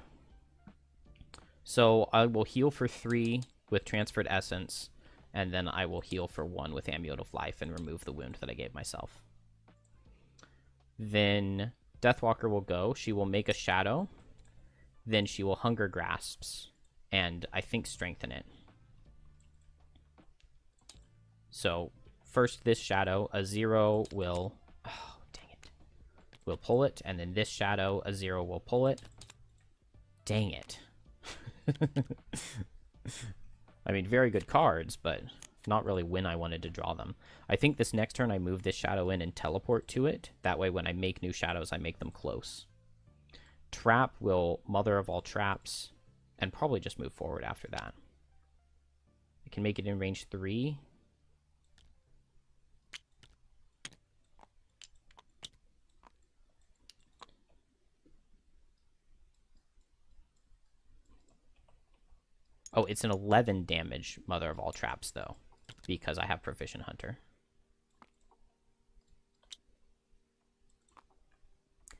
So I will heal for 3 with Transferred Essence, and then I will heal for 1 with Amulet of Life and remove the wound that I gave myself. Then Deathwalker will go. She will make a shadow. Then she will Hunger Grasps, and I think strengthen it. So first this shadow, a 0 will... Oh, dang it. Will pull it, and then this shadow, a 0 will pull it. Dang it. I mean, very good cards, but not really when I wanted to draw them. I think this next turn I move this shadow in and teleport to it. That way when I make new shadows, I make them close. Trap will Mother of All Traps, and probably just move forward after that. I can make it in range 3. Oh, it's an 11 damage Mother of All Traps, though, because I have Proficient Hunter.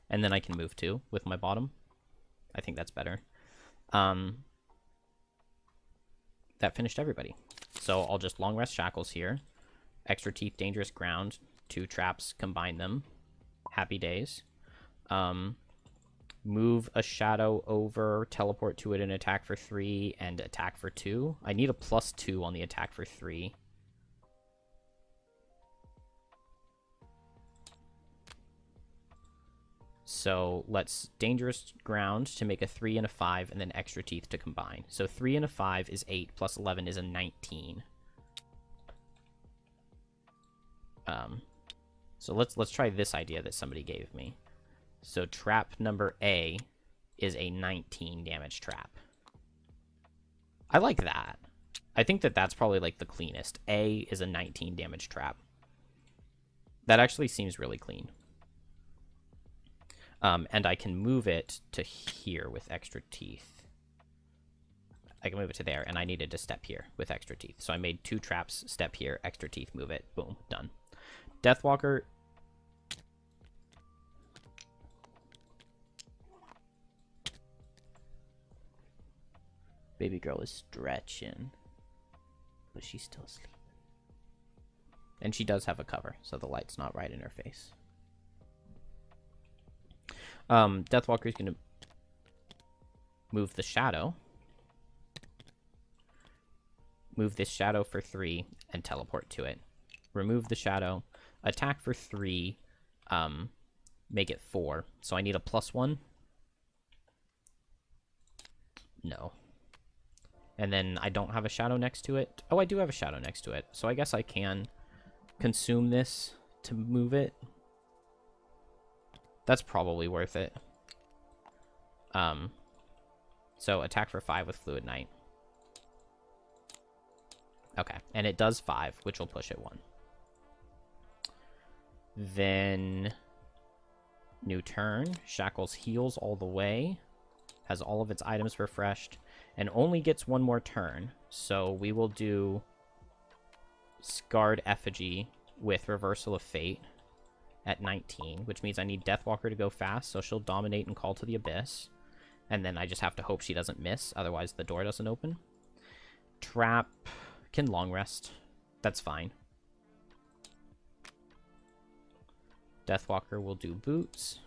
And then I can move 2 with my bottom. I think that's better. That finished everybody. So I'll just Long Rest Shackles here. Extra Teeth, Dangerous Ground. 2 traps, combine them. Happy days. Move a shadow over, teleport to it and attack for 3, and attack for 2. I need a +2 on the attack for 3. So let's Dangerous Ground to make a 3 and a 5, and then Extra Teeth to combine. So 3 and a 5 is 8, plus 11 is a 19. So let's try this idea that somebody gave me. So trap number A is a 19 damage trap. I like that. I think that that's probably like the cleanest. A is a 19 damage trap. That actually seems really clean. And I can move it to here with Extra Teeth. I can move it to there, and I needed to step here with Extra Teeth. So I made 2 traps, step here, Extra Teeth, move it, boom, done. Deathwalker. Baby girl is stretching, but she's still asleep. And she does have a cover, so the light's not right in her face. Deathwalker is going to move the shadow. Move this shadow for 3 and teleport to it. Remove the shadow. Attack for 3. Make it 4. So I need a +1. No. And then I don't have a shadow next to it. Oh, I do have a shadow next to it. So I guess I can consume this to move it. That's probably worth it. So attack for 5 with Fluid Knight. Okay, and it does 5, which will push it 1. Then new turn. Shackles heals all the way. Has all of its items refreshed. And only gets 1 more turn. So we will do Scarred Effigy with Reversal of Fate. at 19, which means I need Deathwalker to go fast, so she'll dominate and call to the Abyss. And then I just have to hope she doesn't miss, otherwise the door doesn't open. Trap can long rest. That's fine. Deathwalker will do boots.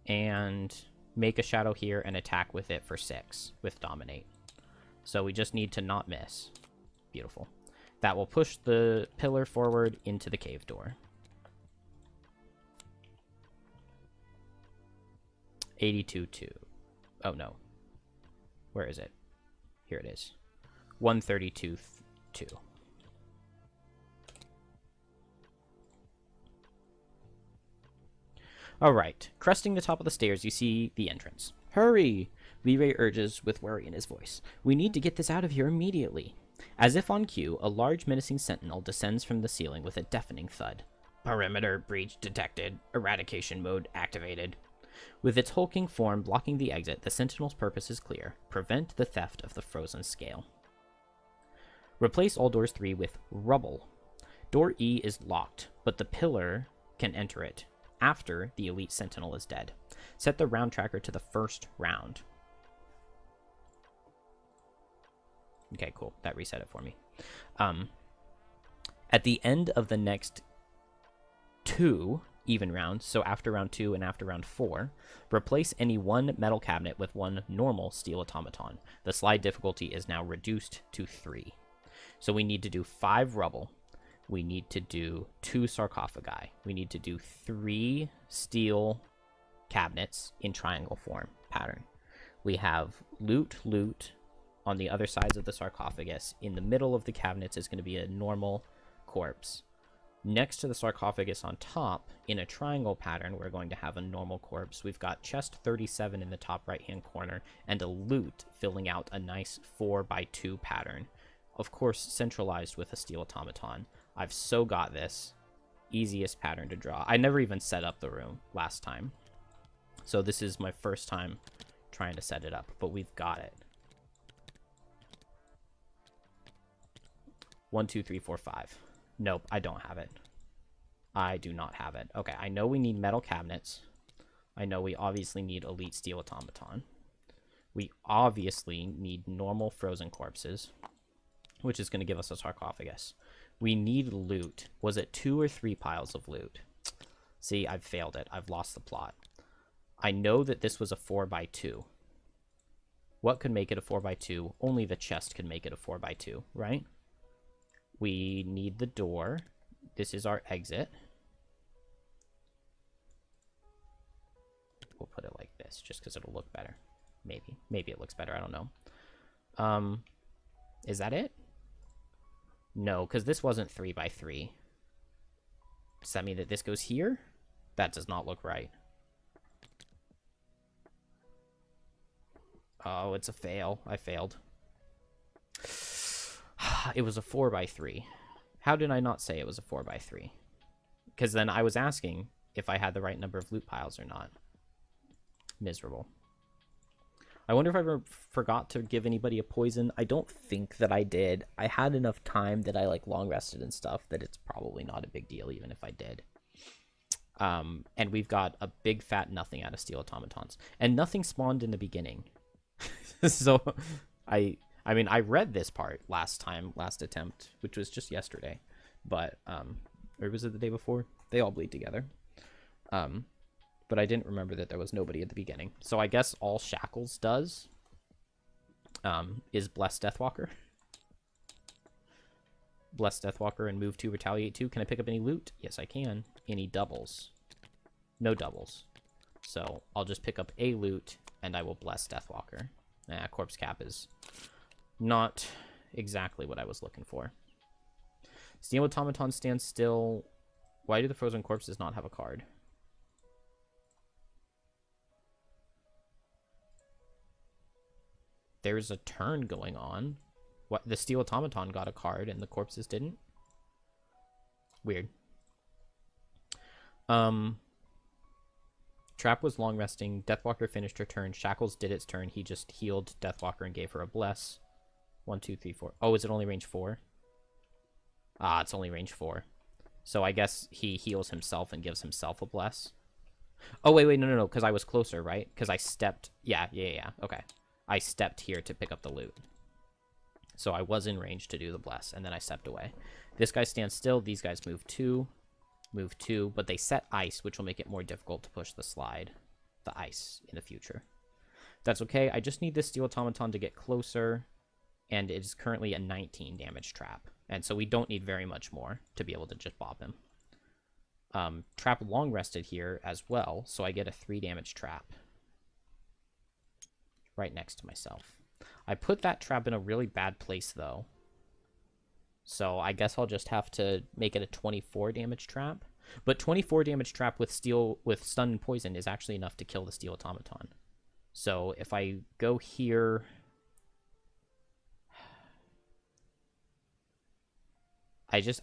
And make a shadow here and attack with it for 6 with dominate. So we just need to not miss. Beautiful. That will push the pillar forward into the cave door. 82-2. Oh, no. Where is it? Here it is. 132-2. Alright. Cresting the top of the stairs, you see the entrance. Hurry! Leray urges with worry in his voice. We need to get this out of here immediately. As if on cue, a large menacing sentinel descends from the ceiling with a deafening thud. Perimeter breach detected. Eradication mode activated. With its hulking form blocking the exit, the sentinel's purpose is clear. Prevent the theft of the frozen scale. Replace all doors 3 with rubble. Door E is locked, but the pillar can enter it after the elite sentinel is dead. Set the round tracker to the first round. Okay, cool. That reset it for me. At the end of the next 2 even rounds, so after round 2 and after round 4, replace any one metal cabinet with one normal steel automaton. The slide difficulty is now reduced to 3. So we need to do 5 rubble. We need to do 2 sarcophagi. We need to do 3 steel cabinets in triangle form pattern. We have loot, loot on the other sides of the sarcophagus. In the middle of the cabinets is going to be a normal corpse. Next to the sarcophagus on top, in a triangle pattern, we're going to have a normal corpse. We've got chest 37 in the top right-hand corner, and a loot filling out a nice 4x2 pattern. Of course, centralized with a steel automaton. I've so got this. Easiest pattern to draw. I never even set up the room last time. So this is my first time trying to set it up, but we've got it. 1, 2, 3, 4, 5. Nope, I don't have it. I do not have it. Okay, I know we need metal cabinets. I know we obviously need elite steel automaton. We obviously need normal frozen corpses, which is going to give us a sarcophagus. We need loot. Was it 2 or 3 piles of loot? See, I've failed it. I've lost the plot. I know that this was a 4x2. What could make it a 4x2? Only the chest could make it a 4x2, right? We need the door. This is our exit. We'll put it like this, just because it'll look better. Maybe. Maybe it looks better. I don't know. Is that it? No, because this wasn't 3x3. Does that mean that this goes here? That does not look right. Oh, it's a fail. I failed. It was a 4x3. How did I not say it was a 4x3? Because then I was asking if I had the right number of loot piles or not. Miserable. I wonder if I ever forgot to give anybody a poison. I don't think that I did. I had enough time that I like long rested and stuff that it's probably not a big deal even if I did. And we've got a big fat nothing out of steel automatons. And nothing spawned in the beginning. So I mean, I read this part last attempt, which was just yesterday. But, or was it the day before? They all bleed together. But I didn't remember that there was nobody at the beginning. So I guess all Shackles does is Bless Deathwalker. Bless Deathwalker and move to Retaliate 2. Can I pick up any loot? Yes, I can. Any doubles? No doubles. So I'll just pick up a loot and I will Bless Deathwalker. Corpse Cap is not exactly what I was looking for. Steel Automaton stands still. Why do the frozen corpses not have a card? There's a turn going on. What? The Steel Automaton got a card and the corpses didn't? Weird. Trap was long resting. Deathwalker finished her turn. Shackles did its turn. He just healed Deathwalker and gave her a bless. 1, 2, 3, 4. Oh, is it only range 4? Ah, it's only range 4. So I guess he heals himself and gives himself a bless. Oh, wait, no, because I was closer, right? Because I stepped... Yeah, okay. I stepped here to pick up the loot. So I was in range to do the bless, and then I stepped away. This guy stands still. These guys move 2, but they set ice, which will make it more difficult to push the slide, the ice, in the future. That's okay. I just need this steel automaton to get closer, and it is currently a 19 damage trap. And so we don't need very much more to be able to just bop him. Trap long rested here as well, so I get a 3 damage trap right next to myself. I put that trap in a really bad place, though. So I guess I'll just have to make it a 24 damage trap. But 24 damage trap with stun and poison is actually enough to kill the steel automaton. So if I go here...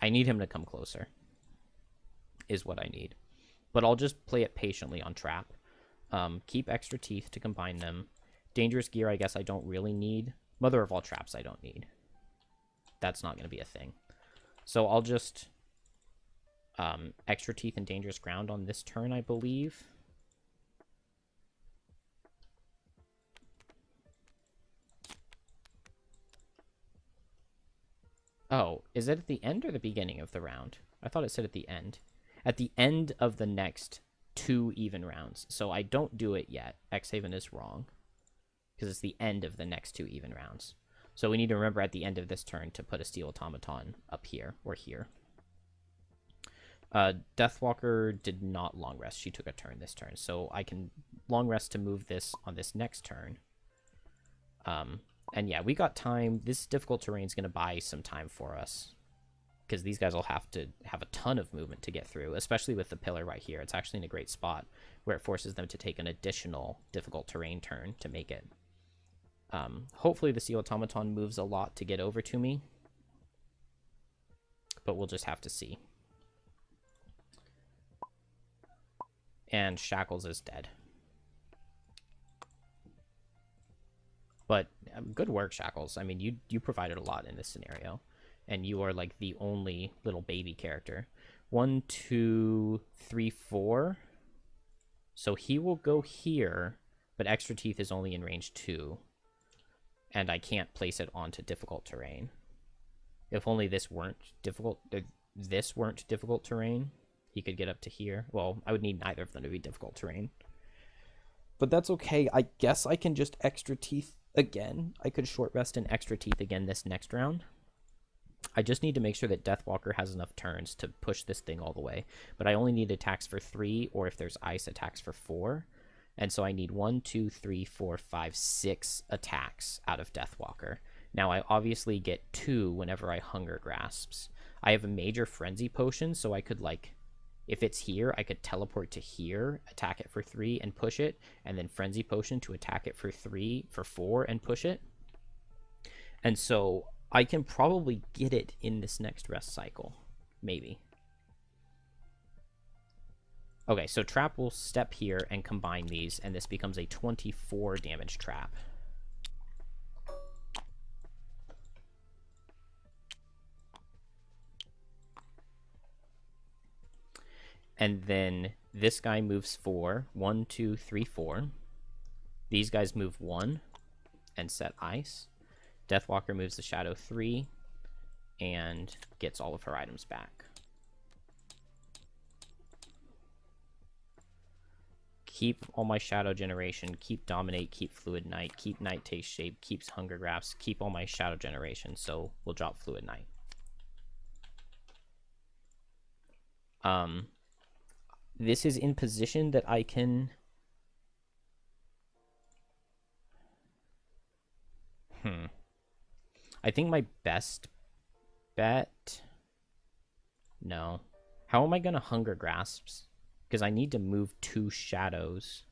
I need him to come closer, is what I need. But I'll just play it patiently on trap. Keep extra teeth to combine them. Dangerous gear, I guess I don't really need. Mother of all traps, I don't need. That's not going to be a thing. So I'll just extra teeth and dangerous ground on this turn, I believe. Oh, is it at the end or the beginning of the round? I thought it said at the end. At the end of the next 2 even rounds. So I don't do it yet. Frosthaevn is wrong. Because it's the end of the next 2 even rounds. So we need to remember at the end of this turn to put a steel automaton up here or here. Deathwalker did not long rest. She took a turn this turn. So I can long rest to move this on this next turn. And yeah, we got time. This difficult terrain is going to buy some time for us. Because these guys will have to have a ton of movement to get through, especially with the pillar right here. It's actually in a great spot where it forces them to take an additional difficult terrain turn to make it. Hopefully the steel automaton moves a lot to get over to me. But we'll just have to see. And Shackles is dead. But good work, Shackles. I mean, you provided a lot in this scenario. And you are like the only little baby character. 1, 2, 3, 4. So he will go here, but extra teeth is only in range 2. And I can't place it onto difficult terrain. If only this weren't difficult terrain, he could get up to here. Well, I would need neither of them to be difficult terrain. But that's okay. I guess I can just extra teeth again. I could short rest and extra teeth again this next round. I just need to make sure that Deathwalker has enough turns to push this thing all the way. But I only need attacks for 3, or if there's ice, attacks for 4. And so I need 1, 2, 3, 4, 5, 6 attacks out of Deathwalker. Now I obviously get 2 whenever I Hunger Grasps. I have a major Frenzy Potion, so I could, like, if it's here, I could teleport to here, attack it for 3 and push it, and then Frenzy Potion to attack it for 4 and push it. And so I can probably get it in this next rest cycle. Maybe. Okay, so Trap will step here and combine these, and this becomes a 24 damage trap. And then this guy moves 4. 1, 2, 3, 4. These guys move 1 and set ice. Deathwalker moves the Shadow 3 and gets all of her items back. Keep all my Shadow Generation, keep Dominate, keep Fluid Knight, keep Night Taste Shape, keeps Hunger Grasps, keep all my Shadow Generation, so we'll drop Fluid Knight. This is in position that I can... I think my best bet... No. How am I going to Hunger Grasps? Because I need to move 2 shadows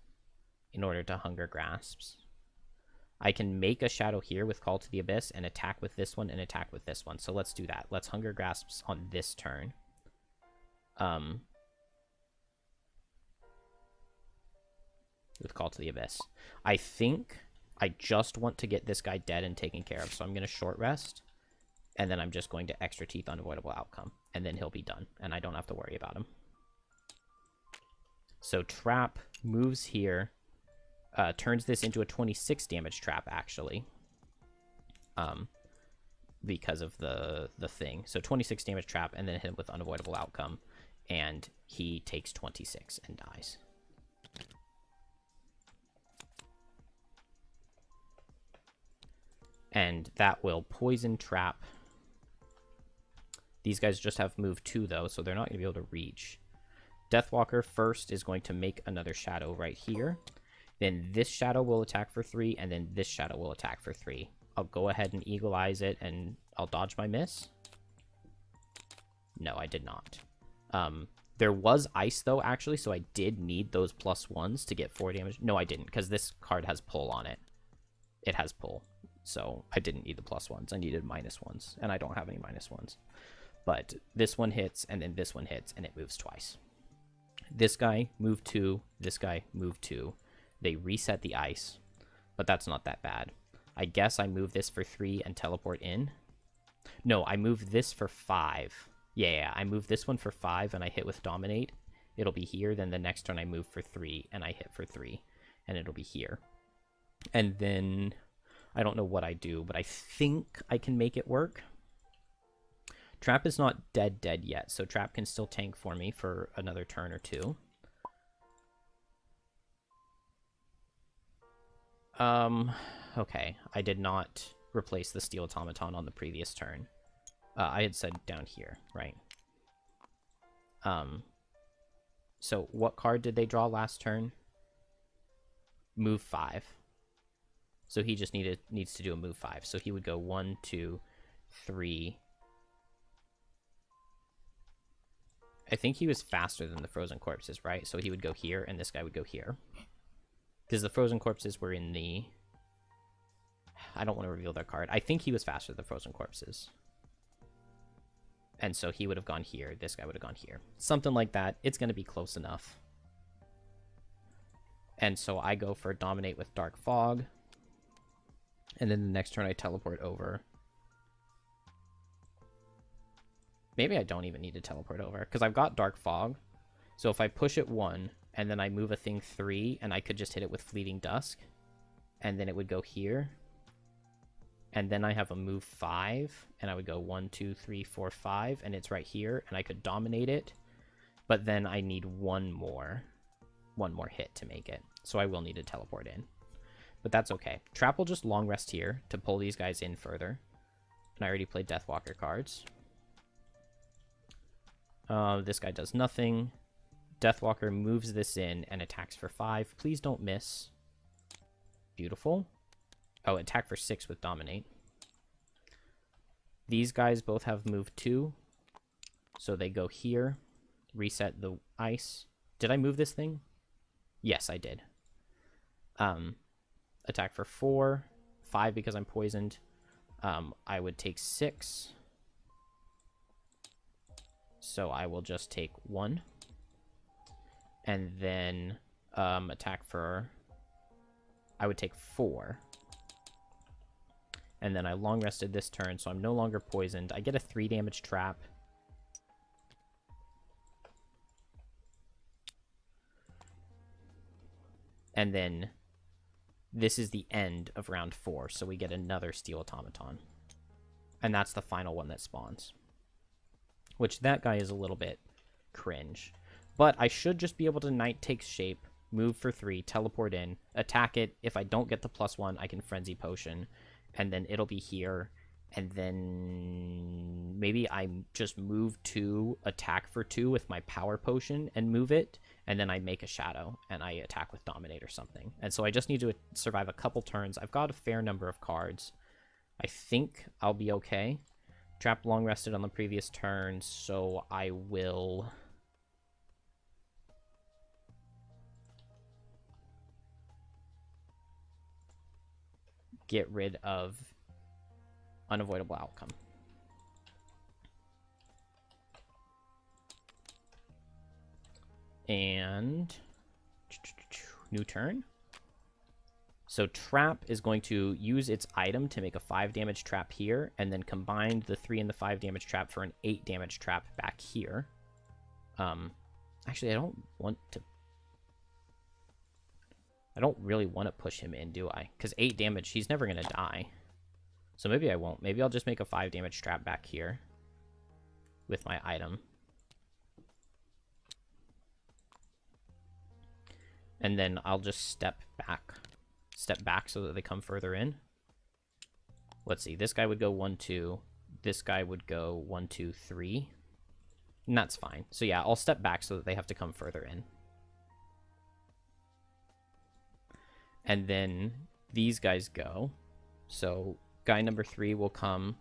in order to Hunger Grasps. I can make a shadow here with Call to the Abyss and attack with this one and attack with this one. So let's do that. Let's Hunger Grasps on this turn. With Call to the Abyss. I think I just want to get this guy dead and taken care of. So I'm going to short rest And then I'm just going to extra teeth unavoidable outcome. And then he'll be done. And I don't have to worry about him. So trap moves here. Turns this into a 26 damage trap, actually. Because of the thing. So 26 damage trap, and then hit him with unavoidable outcome. And he takes 26 and dies. And that will poison trap. These guys just have move 2, though, so they're not going to be able to reach. Deathwalker first is going to make another shadow right here. Then this shadow will attack for 3, and then this shadow will attack for 3. I'll go ahead and Eagle Eyes it, and I'll dodge my miss. No, I did not. There was ice, though, actually, so I did need those +1s to get 4 damage. No, I didn't, because this card has pull on it. It has pull. So I didn't need the +1s. I needed -1s, and I don't have any -1s. But this one hits, and then this one hits, and it moves twice. This guy, move 2. This guy, move 2. They reset the ice, but that's not that bad. I guess I move this for 3 and teleport in. No, I move this for 5. Yeah, I move this one for 5, and I hit with Dominate. It'll be here. Then the next turn I move for 3, and I hit for 3, and it'll be here. And then I don't know what I do, but I think I can make it work. Trap is not dead yet, so Trap can still tank for me for another turn or 2. Okay, I did not replace the Steel Automaton on the previous turn. I had said down here, right? So what card did they draw last turn? Move 5. So he just needs to do a move 5. So he would go 1, 2, 3. I think he was faster than the Frozen Corpses, right? So he would go here, and this guy would go here. Because the Frozen Corpses were in the... I don't want to reveal their card. I think he was faster than the Frozen Corpses. And so he would have gone here. This guy would have gone here. Something like that. It's going to be close enough. And so I go for Dominate with Dark Fog. And then the next turn I teleport over. Maybe I don't even need to teleport over, because I've got Dark Fog. So if I push it 1, and then I move a thing 3, and I could just hit it with Fleeting Dusk, and then it would go here. And then I have a move 5, and I would go 1, 2, 3, 4, 5, and it's right here, and I could Dominate it. But then I need one more hit to make it. So I will need to teleport in. But that's okay. Trap will just long rest here to pull these guys in further. And I already played Deathwalker cards. This guy does nothing. Deathwalker moves this in and attacks for 5. Please don't miss. Beautiful. Oh, attack for 6 with Dominate. These guys both have move 2. So they go here. Reset the ice. Did I move this thing? Yes, I did. Attack for 4. 5 because I'm poisoned. I would take 6. So I will just take 1. And then attack for... I would take 4. And then I long rested this turn, so I'm no longer poisoned. I get a 3 damage trap. And then this is the end of round 4, so we get another Steel Automaton. And that's the final one that spawns. Which that guy is a little bit cringe. But I should just be able to Night Takes Shape, move for 3, teleport in, attack it. If I don't get the +1, I can Frenzy Potion. And then it'll be here. And then maybe I just move 2, attack for 2 with my Power Potion and move it. And then I make a Shadow and I attack with Dominate or something. And so I just need to survive a couple turns. I've got a fair number of cards. I think I'll be okay. Trap long rested on the previous turn, so I will... get rid of unavoidable outcome. And... new turn. So trap is going to use its item to make a 5 damage trap here, and then combine the 3 and the 5 damage trap for an 8 damage trap back here. Actually, I don't really want to push him in, do I? Because 8 damage, he's never going to die. So maybe I won't. Maybe I'll just make a 5 damage trap back here with my item. And then I'll just step back so that they come further in. Let's see. This guy would go 1, 2. This guy would go 1, 2, 3. And that's fine. So yeah, I'll step back so that they have to come further in. And then these guys go. So guy number 3 will come.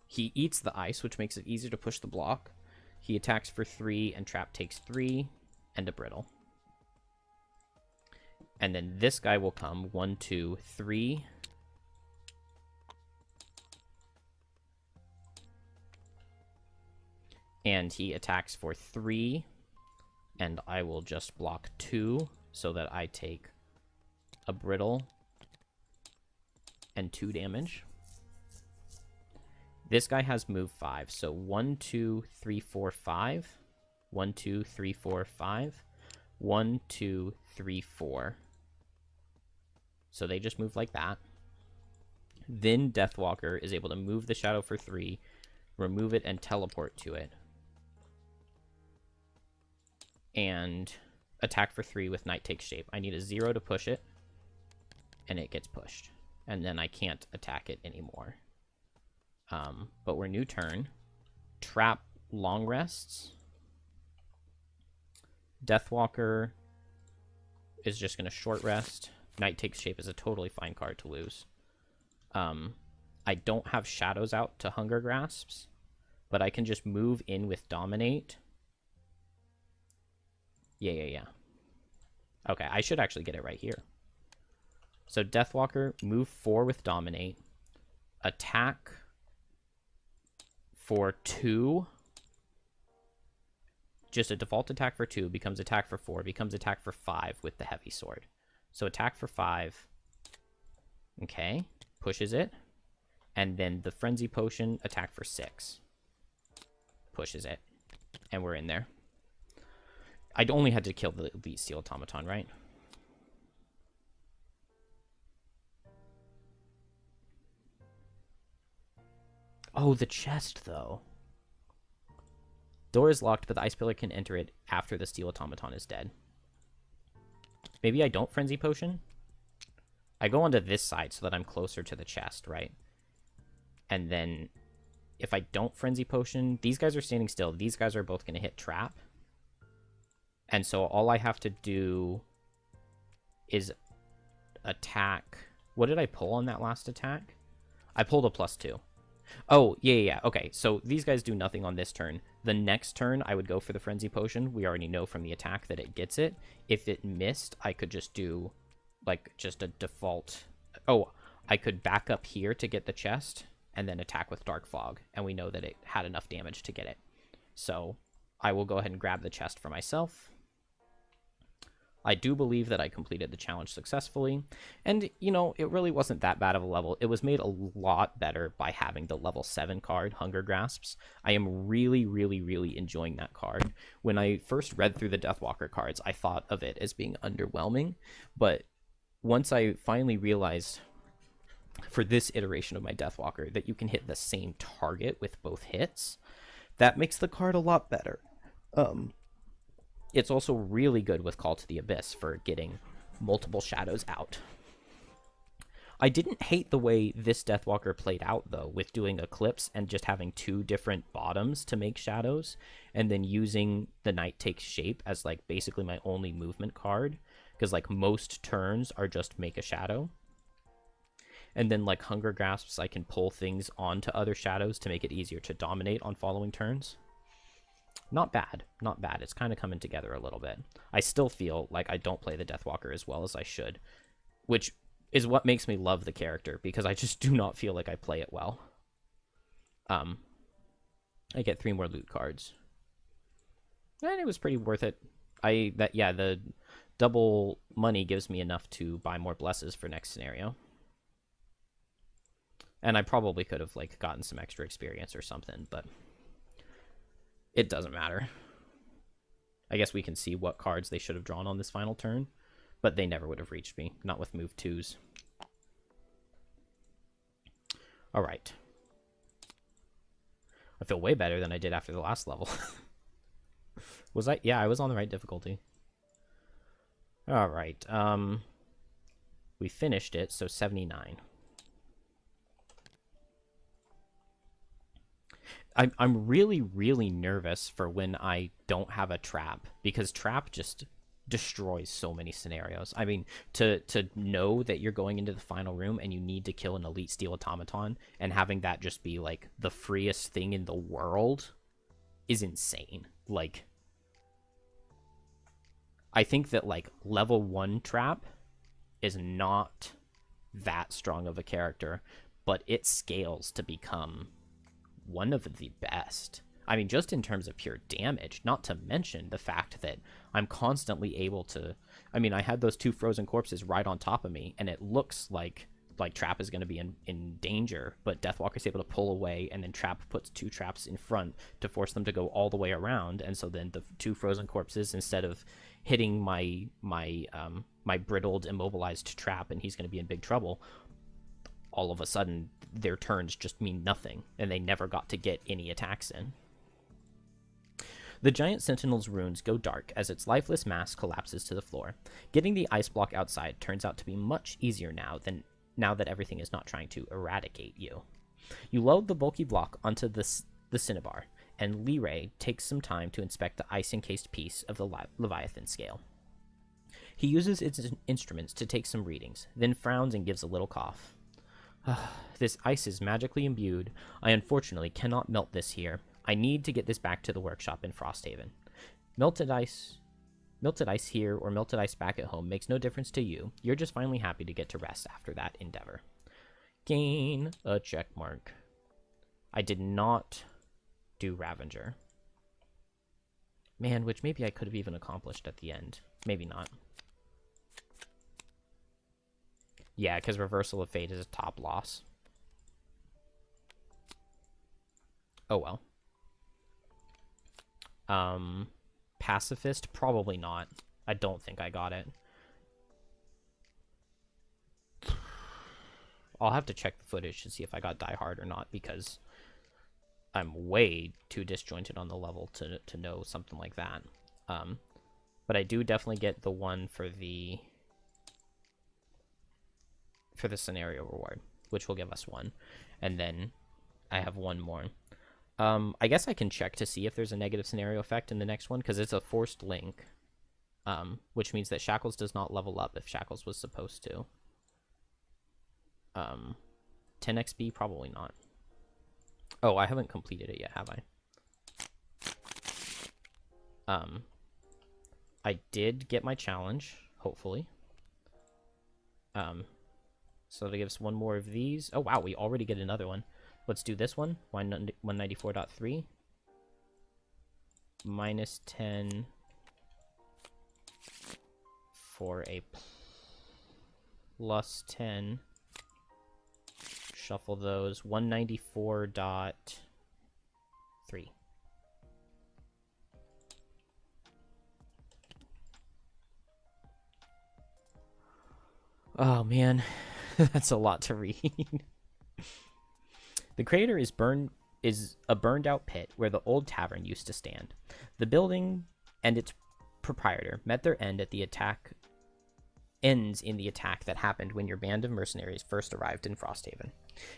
He eats the ice, which makes it easier to push the block. He attacks for 3, and trap takes 3, and a brittle. And then this guy will come 1, 2, 3. And he attacks for 3. And I will just block 2 so that I take a brittle and 2 damage. This guy has move 5. So 1, 2, 3, 4, 5. 1, 2, 3, 4, 5. 1, 2, 3, 4. So they just move like that. Then Deathwalker is able to move the shadow for 3, remove it, and teleport to it. And attack for 3 with Night Takes Shape. I need a 0 to push it, and it gets pushed. And then I can't attack it anymore. But we're new turn. Trap long rests. Deathwalker is just going to short rest. Night Takes Shape is a totally fine card to lose. I don't have shadows out to Hunger Grasps, but I can just move in with Dominate. Yeah. Okay, I should actually get it right here. So Deathwalker, move 4 with Dominate. Attack for 2. Just a default attack for 2 becomes attack for 4, becomes attack for 5 with the heavy sword. So attack for 5. Okay, pushes it. And then the Frenzy Potion, attack for 6. Pushes it. And we're in there. I only had to kill the Elite Steel Automaton, right? Oh, the chest, though. Door is locked, but the Ice Pillar can enter it after the Steel Automaton is dead. Maybe I don't Frenzy Potion? I go onto this side so that I'm closer to the chest, right? And then if I don't Frenzy Potion, these guys are standing still. These guys are both going to hit Trap. And so all I have to do is attack. What did I pull on that last attack? I pulled a +2. Oh, yeah. Okay, so these guys do nothing on this turn. The next turn, I would go for the Frenzy Potion. We already know from the attack that it gets it. If it missed, I could just do, like, just a default... Oh, I could back up here to get the chest, and then attack with Dark Fog, and we know that it had enough damage to get it. So, I will go ahead and grab the chest for myself. I do believe that I completed the challenge successfully, and, you know, it really wasn't that bad of a level. It was made a lot better by having the level 7 card, Hunger Grasps. I am really enjoying that card. When I first read through the Deathwalker cards, I thought of it as being underwhelming, but once I finally realized for this iteration of my Deathwalker that you can hit the same target with both hits, that makes the card a lot better. It's also really good with Call to the Abyss for getting multiple shadows out. I didn't hate the way this Deathwalker played out, though, with doing Eclipse and just having 2 different bottoms to make shadows, and then using the Night Takes Shape as, like, basically my only movement card, because, like, most turns are just make a shadow. And then, like, Hunger Grasps, I can pull things onto other shadows to make it easier to dominate on following turns. Not bad. It's kind of coming together a little bit. I still feel like I don't play the Deathwalker as well as I should, which is what makes me love the character, because I just do not feel like I play it well. I get 3 more loot cards. And it was pretty worth it. The double money gives me enough to buy more blesses for next scenario. And I probably could have, like, gotten some extra experience or something, but it doesn't matter. I guess we can see what cards they should have drawn on this final turn, but they never would have reached me, not with move 2s. All right. I feel way better than I did after the last level. Was I? Yeah, I was on the right difficulty. All right. We finished it, so 79. I'm really, really nervous for when I don't have a trap, because trap just destroys so many scenarios. I mean, to know that you're going into the final room and you need to kill an elite steel automaton, and having that just be like the freest thing in the world is insane. Like, I think that like level 1 trap is not that strong of a character, but it scales to become one of the best. I mean, just in terms of pure damage, not to mention the fact that I'm constantly able to... I mean, I had those 2 frozen corpses right on top of me, and it looks like Trap is going to be in danger, but Deathwalker's able to pull away, and then Trap puts 2 traps in front to force them to go all the way around, and so then the 2 frozen corpses, instead of hitting my brittled, immobilized Trap, and he's going to be in big trouble, all of a sudden their turns just mean nothing, and they never got to get any attacks in. The giant sentinel's runes go dark as its lifeless mass collapses to the floor. Getting the ice block outside turns out to be much easier now that everything is not trying to eradicate you. You load the bulky block onto the cinnabar, and Liray takes some time to inspect the ice-encased piece of the Leviathan scale. He uses its instruments to take some readings, then frowns and gives a little cough. This ice is magically imbued. I unfortunately cannot melt this here. I need to get this back to the workshop in Frosthaevn. Melted ice here or melted ice back at home makes no difference to you. You're just finally happy to get to rest after that endeavor. Gain a check mark. I did not do Ravager. Man, which maybe I could have even accomplished at the end. Maybe not. Yeah, because Reversal of Fate is a top loss. Oh well. Pacifist? Probably not. I don't think I got it. I'll have to check the footage to see if I got Die Hard or not, because I'm way too disjointed on the level to know something like that. But I do definitely get the one for the scenario reward, which will give us 1. And then I have 1 more. I guess I can check to see if there's a negative scenario effect in the next one, because it's a forced link, which means that Shackles does not level up if Shackles was supposed to. 10 XP? Probably not. Oh, I haven't completed it yet, have I? I did get my challenge, hopefully. So that gives us 1 more of these. Oh, wow, we already get another one. Let's do this one. 194.3. Minus 10 for a plus 10. Shuffle those. 194.3. Oh, man. That's a lot to read. The crater is a burned-out pit where the old tavern used to stand. The building and its proprietor met their ends in the attack that happened when your band of mercenaries first arrived in Frosthaevn.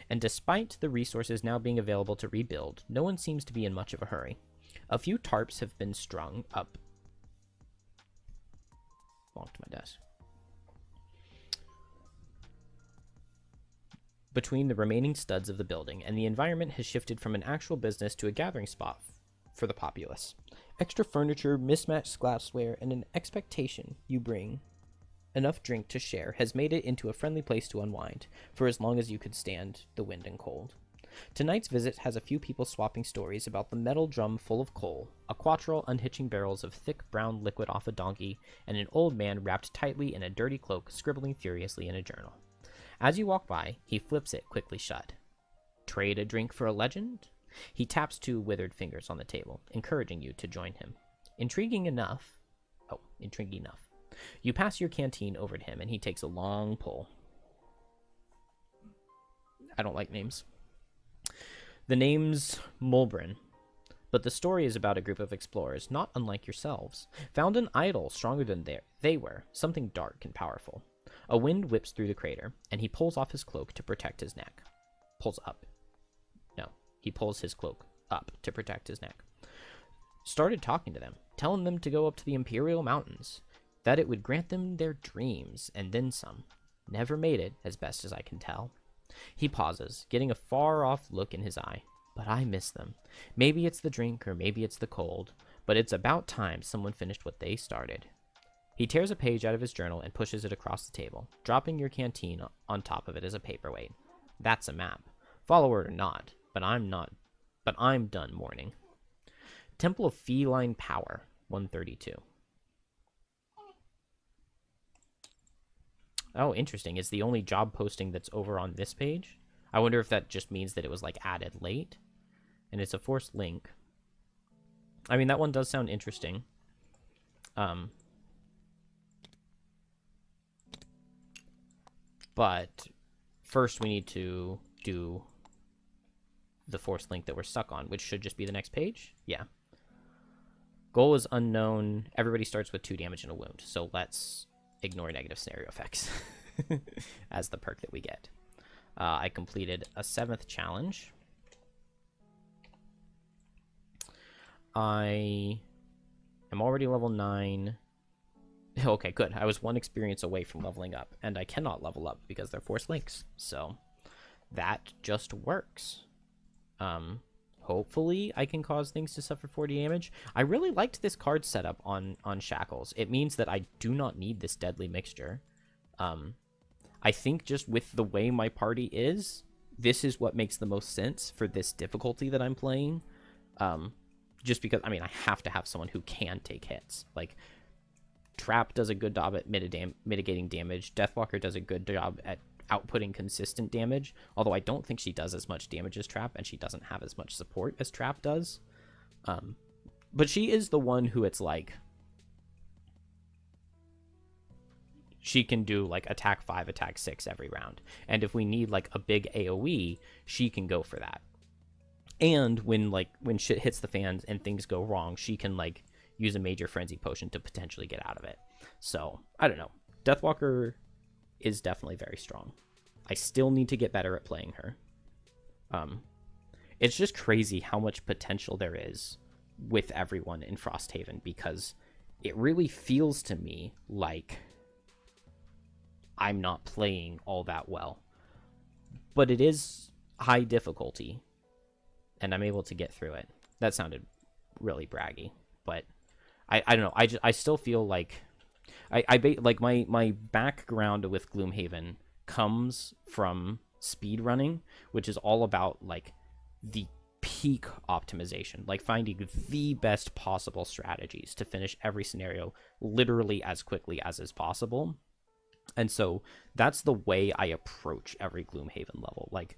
And despite the resources now being available to rebuild, no one seems to be in much of a hurry. A few tarps have been strung up. Walked to my desk. Between the remaining studs of the building, and the environment has shifted from an actual business to a gathering spot for the populace. Extra furniture, mismatched glassware, and an expectation you bring enough drink to share has made it into a friendly place to unwind, for as long as you could stand the wind and cold. Tonight's visit has a few people swapping stories about the metal drum full of coal, a quattrel unhitching barrels of thick brown liquid off a donkey, and an old man wrapped tightly in a dirty cloak scribbling furiously in a journal. As you walk by, he flips it quickly shut. Trade a drink for a legend? He taps 2 withered fingers on the table, encouraging you to join him. Intriguing enough. You pass your canteen over to him, and he takes a long pull. I don't like names. The name's Mulbrin, but the story is about a group of explorers, not unlike yourselves, found an idol stronger than they were, something dark and powerful. A wind whips through the crater, and he pulls off his cloak to protect his neck. He pulls his cloak up to protect his neck. Started talking to them, telling them to go up to the Imperial Mountains, that it would grant them their dreams, and then some. Never made it, as best as I can tell. He pauses, getting a far-off look in his eye. But I miss them. Maybe it's the drink, or maybe it's the cold, but it's about time someone finished what they started. He tears a page out of his journal and pushes it across the table, dropping your canteen on top of it as a paperweight. That's a map. Follower or not, but I'm done mourning. Temple of Feline Power, 132. Oh, interesting. It's the only job posting that's over on this page. I wonder if that just means that it was, like, added late. And it's a forced link. I mean, that one does sound interesting. But first we need to do the forced link that we're stuck on, which should just be the next page. Yeah. Goal is unknown. Everybody starts with 2 damage and a wound. So let's ignore negative scenario effects as the perk that we get. I completed a 7th challenge. I am already level 9. Okay, good. I was 1 experience away from leveling up, and I cannot level up because they're forced links. So that just works. Hopefully I can cause things to suffer 40 damage. I really liked this card setup on Shackles. It means that I do not need this deadly mixture. I think just with the way my party is, this is what makes the most sense for this difficulty that I'm playing. Just because, I mean, I have to have someone who can take hits. Like, Trap does a good job at mitigating damage. Deathwalker does a good job at outputting consistent damage, although I don't think she does as much damage as Trap, and she doesn't have as much support as Trap does. But she is the one who it's like, she can do like attack 5, attack 6 every round, and if we need like a big AoE, she can go for that. And when shit hits the fans and things go wrong, she can like use a major frenzy potion to potentially get out of it. So I don't know, Deathwalker is definitely very strong. I still need to get better at playing her. It's just crazy how much potential there is with everyone in Frosthaevn, because it really feels to me like I'm not playing all that well. But it is high difficulty, and I'm able to get through it. That sounded really braggy, but I don't know. I still feel like like my background with Gloomhaven comes from speedrunning, which is all about like the peak optimization, like finding the best possible strategies to finish every scenario literally as quickly as is possible. And so that's the way I approach every Gloomhaven level. Like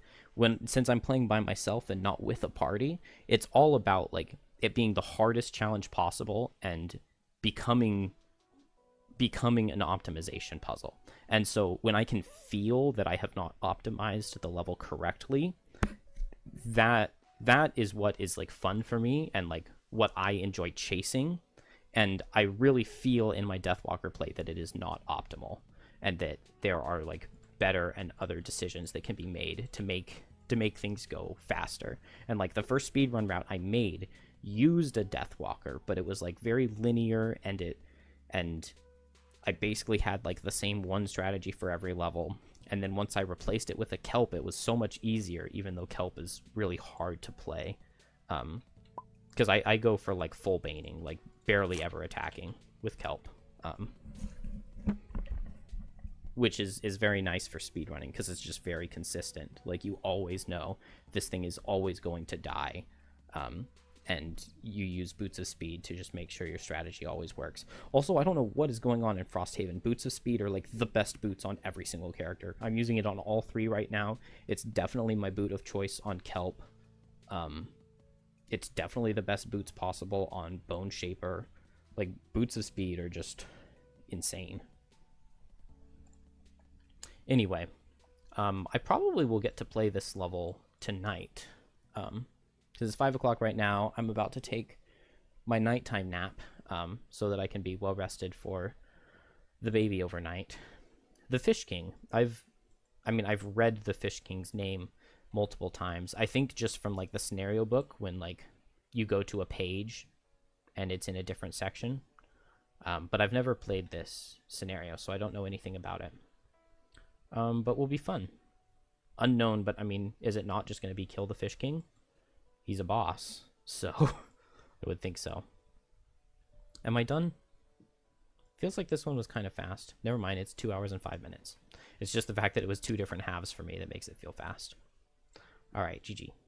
since I'm playing by myself and not with a party, it's all about like it being the hardest challenge possible and becoming an optimization puzzle. And so when I can feel that I have not optimized the level correctly, that is what is like fun for me and like what I enjoy chasing. And I really feel in my Deathwalker play that it is not optimal, and that there are like better and other decisions that can be made to make things go faster. And like the first speedrun route I made used a Deathwalker, but it was like very linear, and I basically had like the same one strategy for every level. And then once I replaced it with a Kelp, it was so much easier, even though Kelp is really hard to play. Because I go for like full baning, like barely ever attacking with Kelp. which is very nice for speedrunning because it's just very consistent. Like, you always know this thing is always going to die. And you use Boots of Speed to just make sure your strategy always works. Also, I don't know what is going on in Frosthaevn. Boots of Speed are like the best boots on every single character. I'm using it on all 3 right now. It's definitely my boot of choice on Kelp. It's definitely the best boots possible on Bone Shaper. Like, Boots of Speed are just insane. Anyway, I probably will get to play this level tonight. Because it's 5 o'clock right now. I'm about to take my nighttime nap so that I can be well rested for the baby overnight. The Fish King. I've read the Fish King's name multiple times. I think just from like the scenario book when like you go to a page and it's in a different section. But I've never played this scenario, so I don't know anything about it. But will be fun. Unknown, but I mean, is it not just going to be kill the Fish King? He's a boss, so I would think so. Am I done? Feels like this one was kind of fast. Never mind, it's 2 hours and 5 minutes. It's just the fact that it was 2 different halves for me that makes it feel fast. All right, GG.